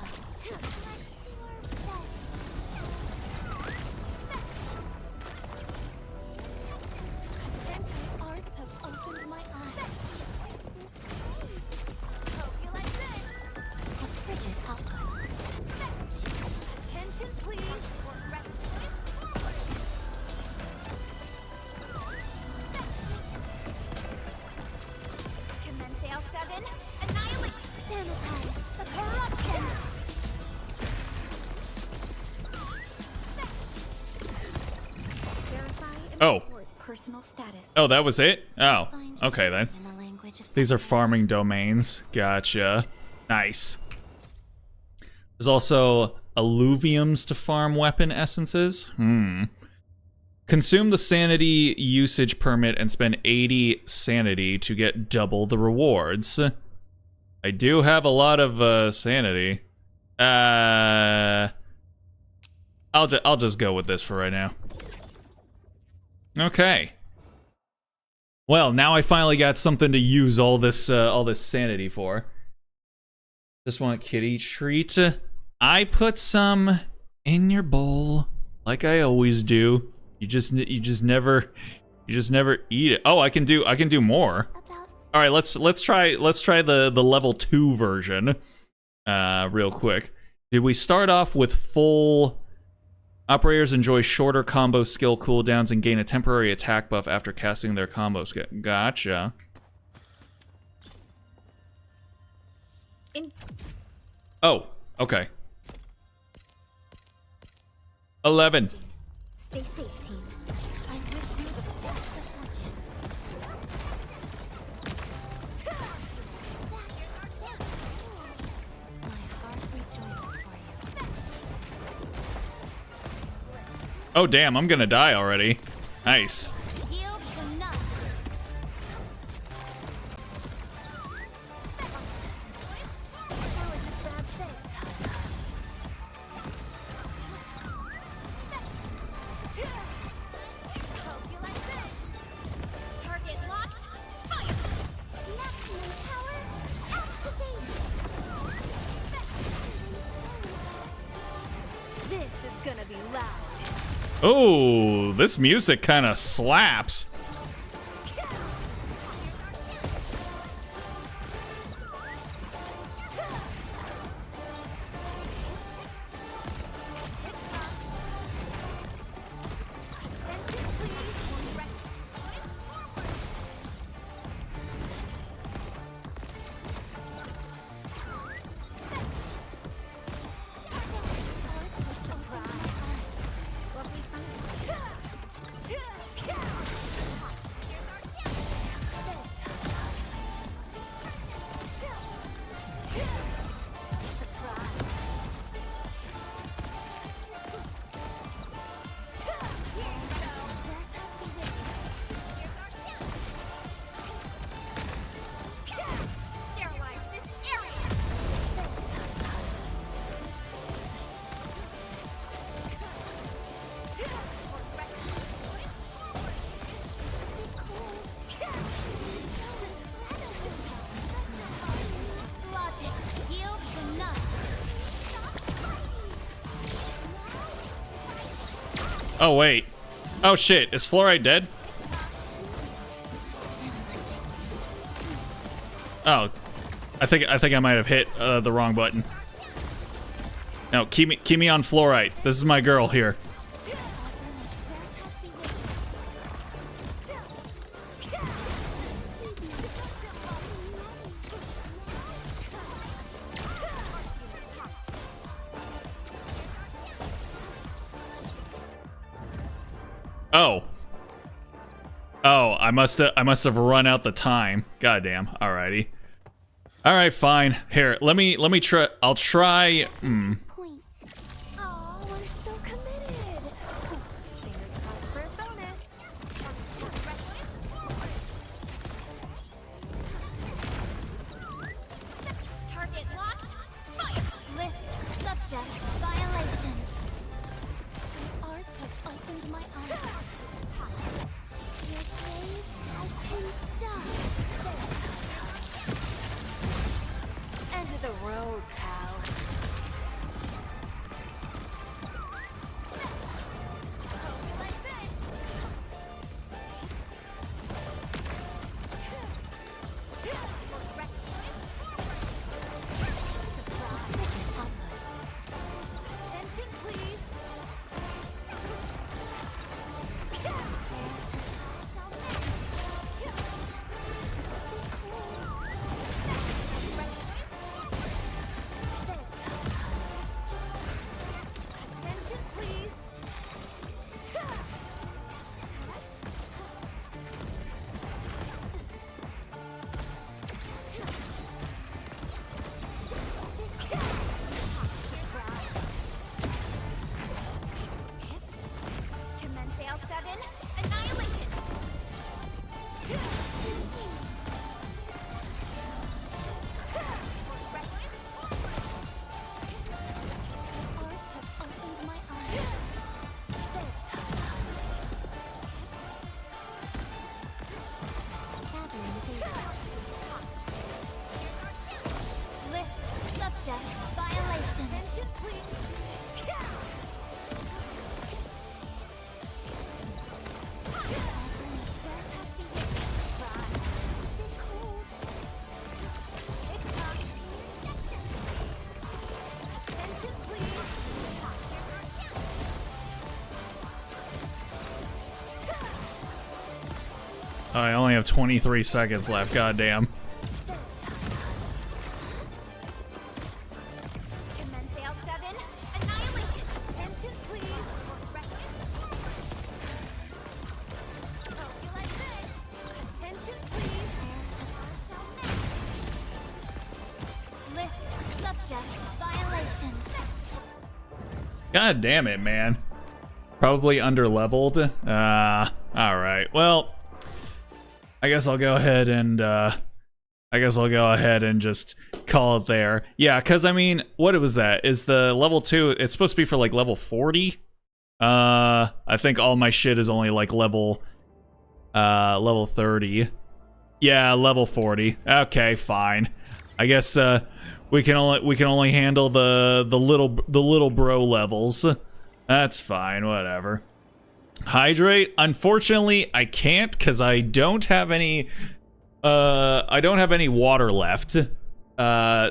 Oh. Oh, that was it? Oh, okay then. These are farming domains. Gotcha. Nice. There's also alluviums to farm weapon essences. Consume the sanity usage permit and spend 80 sanity to get double the rewards. I do have a lot of sanity. I'll just go with this for right now. Okay. Well, now I finally got something to use all this sanity for. Just want kitty treat. I put some in your bowl, like I always do. You just never eat it. Oh, I can do more. About All right, let's try the level 2 version real quick. Did we start off with full operators enjoy shorter combo skill cooldowns and gain a temporary attack buff after casting their combo skill? Gotcha. Oh, okay. 11. Stay safe, team. I wish you the best of fortune. My heart rejoices for you. Oh, damn, I'm gonna die already. Nice. Yield to none. Hope you like this. Target locked. Fire. Maximum power. Activate. This is gonna be loud. Oh, this music kind of slaps. Sterilize this area. Logic. Yield to none. Oh, wait. Oh, shit. Is Fluoride dead? Oh. I think I might have hit the wrong button. No, keep me on Fluoride. This is my girl here. Oh. Oh, I must have run out the time. Goddamn. Alrighty. Alright, fine. Here, let me try. I'll try. Point. Oh, we're so committed. Fingers crossed for a bonus. Target locked. Fire. List subject violations. The arts have opened my eyes. Your grave has been done. End of the road, pal. Attention, please. Oh, I only have 23 seconds left. Goddamn. Commensale 7, annihilation. Attention, please. Oh, you like this? Attention, please. List subject violations. God damn it, man. Probably underleveled. Alright. Well, I guess I'll go ahead and just call it there. Yeah, because I mean, what was that? Is the level 2, it's supposed to be for like level 40? I think all my shit is only like level 30. Yeah, level 40. Okay, fine. I guess we can only handle the little bro levels. That's fine, whatever. Hydrate, unfortunately, I can't because I don't have any water left.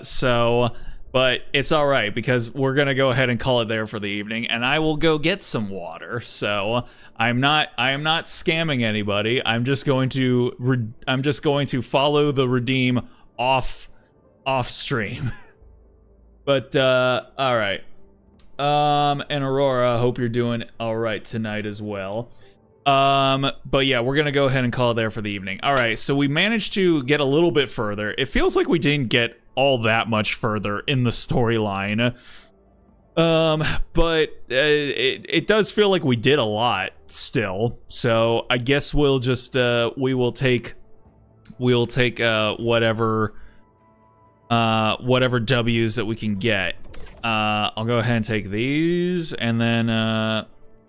So, but it's all right because we're gonna go ahead and call it there for the evening, and I will go get some water. So I am not scamming anybody. I'm just going to follow the redeem off stream. But all right. And Aurora, hope you're doing all right tonight as well. But yeah, we're gonna go ahead and call it there for the evening. All right, so we managed to get a little bit further. It feels like we didn't get all that much further in the storyline. But it does feel like we did a lot still. So I guess we'll just we'll take whatever W's that we can get. I'll go ahead and take these, and then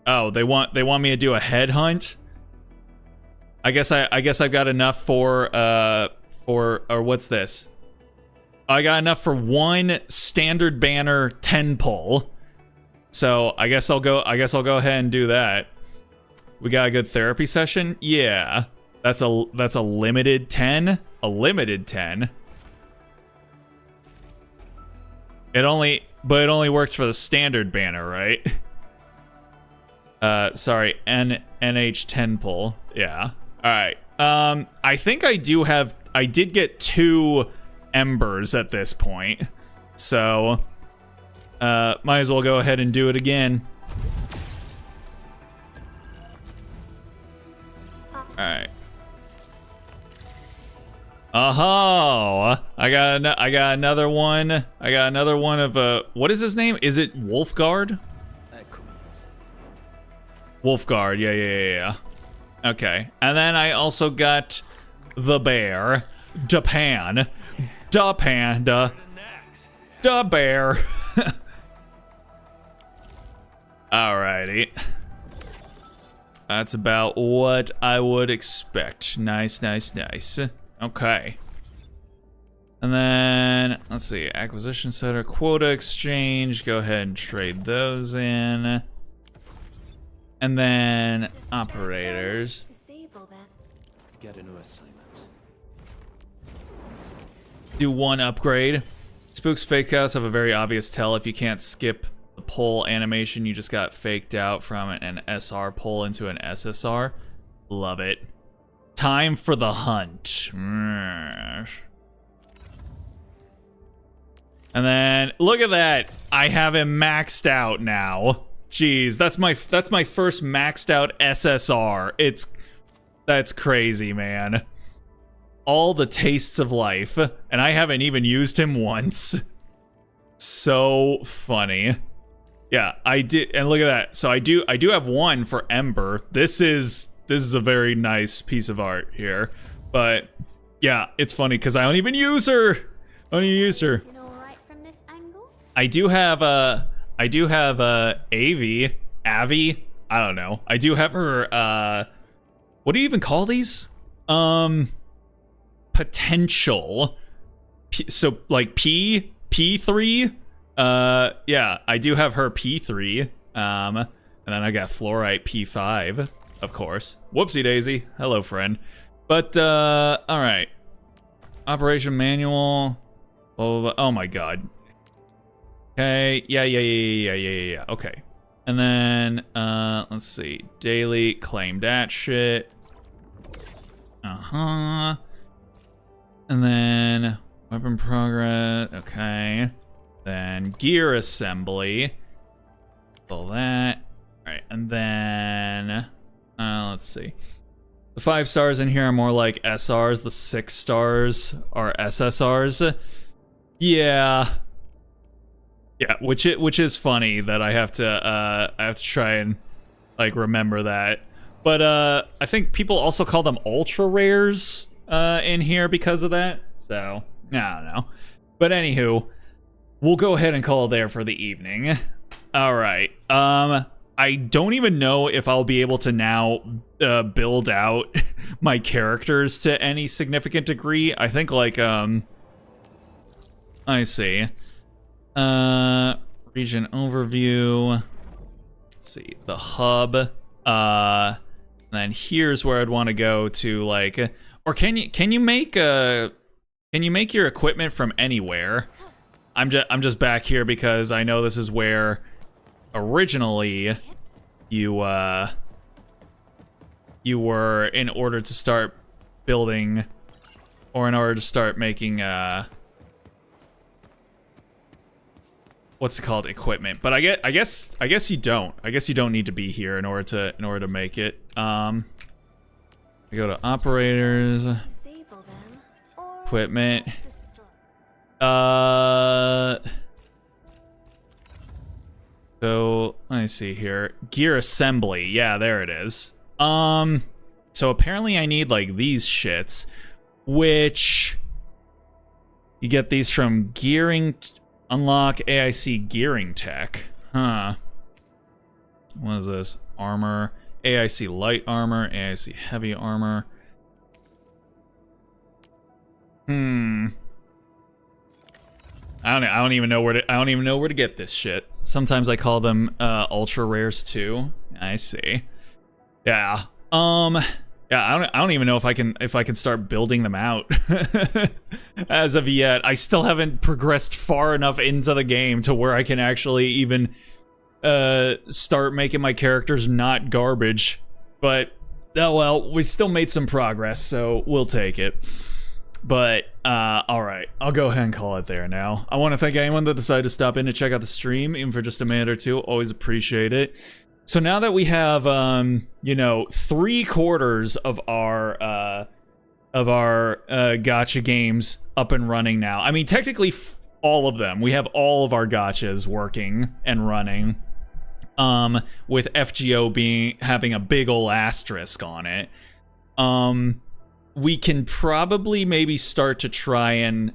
oh, they want me to do a headhunt. I guess I've got enough for or what's this? I got enough for one standard banner 10 pull. So I guess I'll go ahead and do that. We got a good therapy session? Yeah. That's a limited 10. A limited 10. It only works for the standard banner, right? Sorry, NH 10 pull. Yeah. Alright. I think I did get 2 embers at this point. So might as well go ahead and do it again. Alright. Oh, I got another one. I got another one of what is his name? Is it Wolfguard? Wolfguard, yeah. Okay, and then I also got the bear, da panda, da bear. Alrighty. That's about what I would expect. Nice. Okay. And then, let's see, acquisition center, quota exchange, go ahead and trade those in. And then, operators. Get a new assignment. Do 1 upgrade. Spook's fake outs have a very obvious tell. If you can't skip the pull animation, you just got faked out from an SR pull into an SSR. Love it. Time for the hunt. And then look at that. I have him maxed out now. Jeez, that's my first maxed out SSR. That's crazy, man. All the tastes of life, and I haven't even used him once. So funny. Yeah, I did, and look at that. So I do have 1 for Ember. This is a very nice piece of art here. But yeah, it's funny because I don't even use her. You know, right from this angle? I do have Avi. I don't know. I do have her what do you even call these? Potential. So like P3? Yeah, I do have her P3. And then I got Fluorite P5, of course. Whoopsie daisy. Hello, friend. But alright. Operation manual. Blah, blah, blah. Oh my god. Okay, yeah. Okay. And then let's see. Daily, claim that shit. Uh-huh. And then weapon progress. Okay. Then gear assembly. All that. All right. And then let's see. The 5 stars in here are more like SRs. The 6 stars are SSRs. Yeah. Yeah, which is funny that I have to try and like remember that. But I think people also call them ultra rares in here because of that. So, I don't know. But anywho, we'll go ahead and call it there for the evening. All right. I don't even know if I'll be able to now build out my characters to any significant degree. I think like I see. Region overview. Let's see. The hub. Then here's where I'd want to go to like, or can you make your equipment from anywhere? I'm just back here because I know this is where originally you were in order to start building, or in order to start making what's it called, equipment. But I guess you don't. I guess you don't need to be here in order to make it. I go to operators, equipment. So let me see here. Gear assembly. Yeah, there it is. So apparently I need like these shits, which you get these from gearing. Unlock AIC gearing tech. Huh. What is this? Armor. AIC light armor. AIC heavy armor. I don't even know where to get this shit. Sometimes I call them ultra rares too. I see. Yeah. Yeah, I don't even know if I can start building them out as of yet. I still haven't progressed far enough into the game to where I can actually even start making my characters not garbage. But oh well, we still made some progress, so we'll take it. But all right, I'll go ahead and call it there now. I want to thank anyone that decided to stop in to check out the stream, even for just a minute or two. Always appreciate it. So now that we have, you know, 3/4 of our gacha games up and running now. I mean, technically all of them. We have all of our gachas working and running. With FGO having a big ol' asterisk on it. We can probably maybe start to try and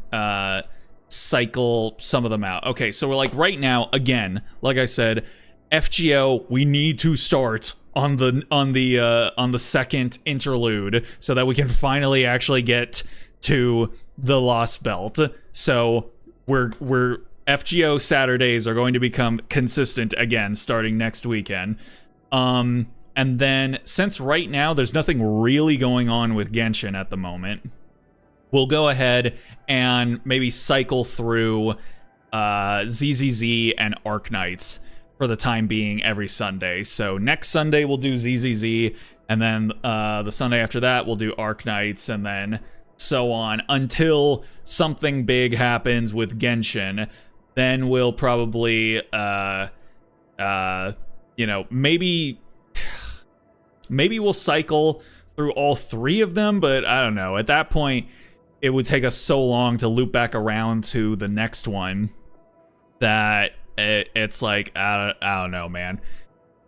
cycle some of them out. Okay, so we're like right now, again, like I said, FGO, we need to start on the second interlude so that we can finally actually get to the Lost Belt. So we're FGO Saturdays are going to become consistent again starting next weekend. And then since right now there's nothing really going on with Genshin at the moment, we'll go ahead and maybe cycle through ZZZ and Arknights for the time being every Sunday. So next Sunday we'll do ZZZ, and then the Sunday after that we'll do Arknights, and then so on until something big happens with Genshin. Then we'll probably, you know, maybe we'll cycle through all 3 of them, but I don't know. At that point, it would take us so long to loop back around to the next one that it's like, I don't know, man.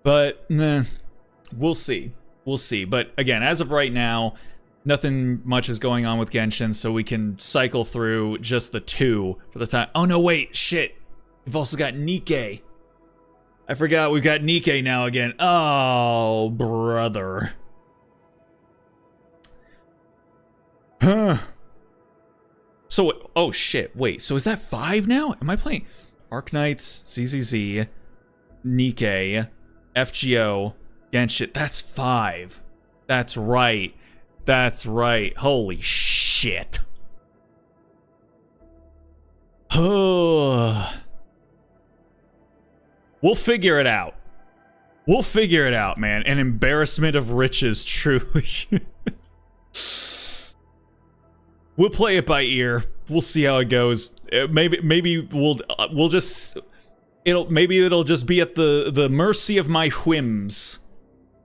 But we'll see. We'll see. But again, as of right now, nothing much is going on with Genshin, so we can cycle through just the 2 for the time. Oh, no, wait. Shit. We've also got Nikke. I forgot we've got Nikke now again. Oh, brother. Huh. So, oh, shit. Wait, so is that 5 now? Am I playing Arknights, ZZZ, Nikke, FGO, Genshin? That's 5. That's right. That's right. Holy shit. We'll figure it out. We'll figure it out, man. An embarrassment of riches, truly. we'll play it by ear. We'll see how it goes. Maybe we'll just it'll just be at the mercy of my whims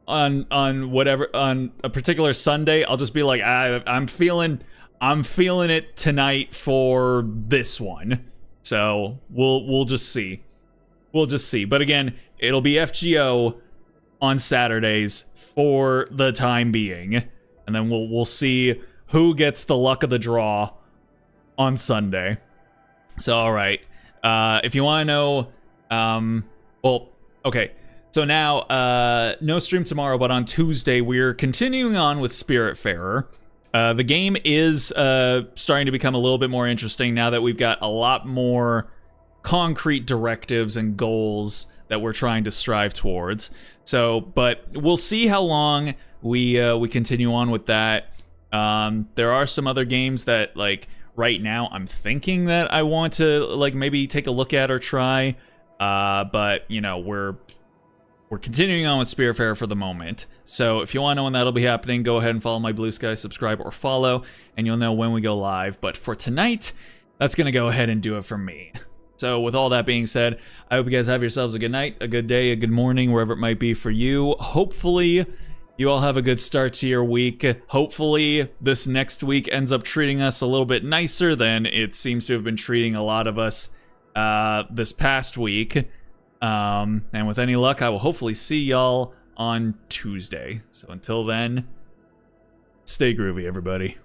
on a particular Sunday. I'll just be like, I'm feeling it tonight for this one. So we'll just see. We'll just see. But again, it'll be FGO on Saturdays for the time being, and then we'll see who gets the luck of the draw on Sunday. So all right, if you want to know, well, okay. So now, no stream tomorrow, but on Tuesday we're continuing on with Spiritfarer. The game is starting to become a little bit more interesting now that we've got a lot more concrete directives and goals that we're trying to strive towards. So, but we'll see how long we continue on with that. There are some other games that, like, right now I'm thinking that I want to, like, maybe take a look at or try. But, you know, we're continuing on with Spiritfarer for the moment. So if you want to know when that'll be happening, go ahead and follow my Blue Sky, subscribe or follow, and you'll know when we go live. But for tonight, that's going to go ahead and do it for me. So with all that being said, I hope you guys have yourselves a good night, a good day, a good morning, wherever it might be for you. Hopefully, you all have a good start to your week. Hopefully, this next week ends up treating us a little bit nicer than it seems to have been treating a lot of us this past week. And with any luck, I will hopefully see y'all on Tuesday. So until then, stay groovy, everybody.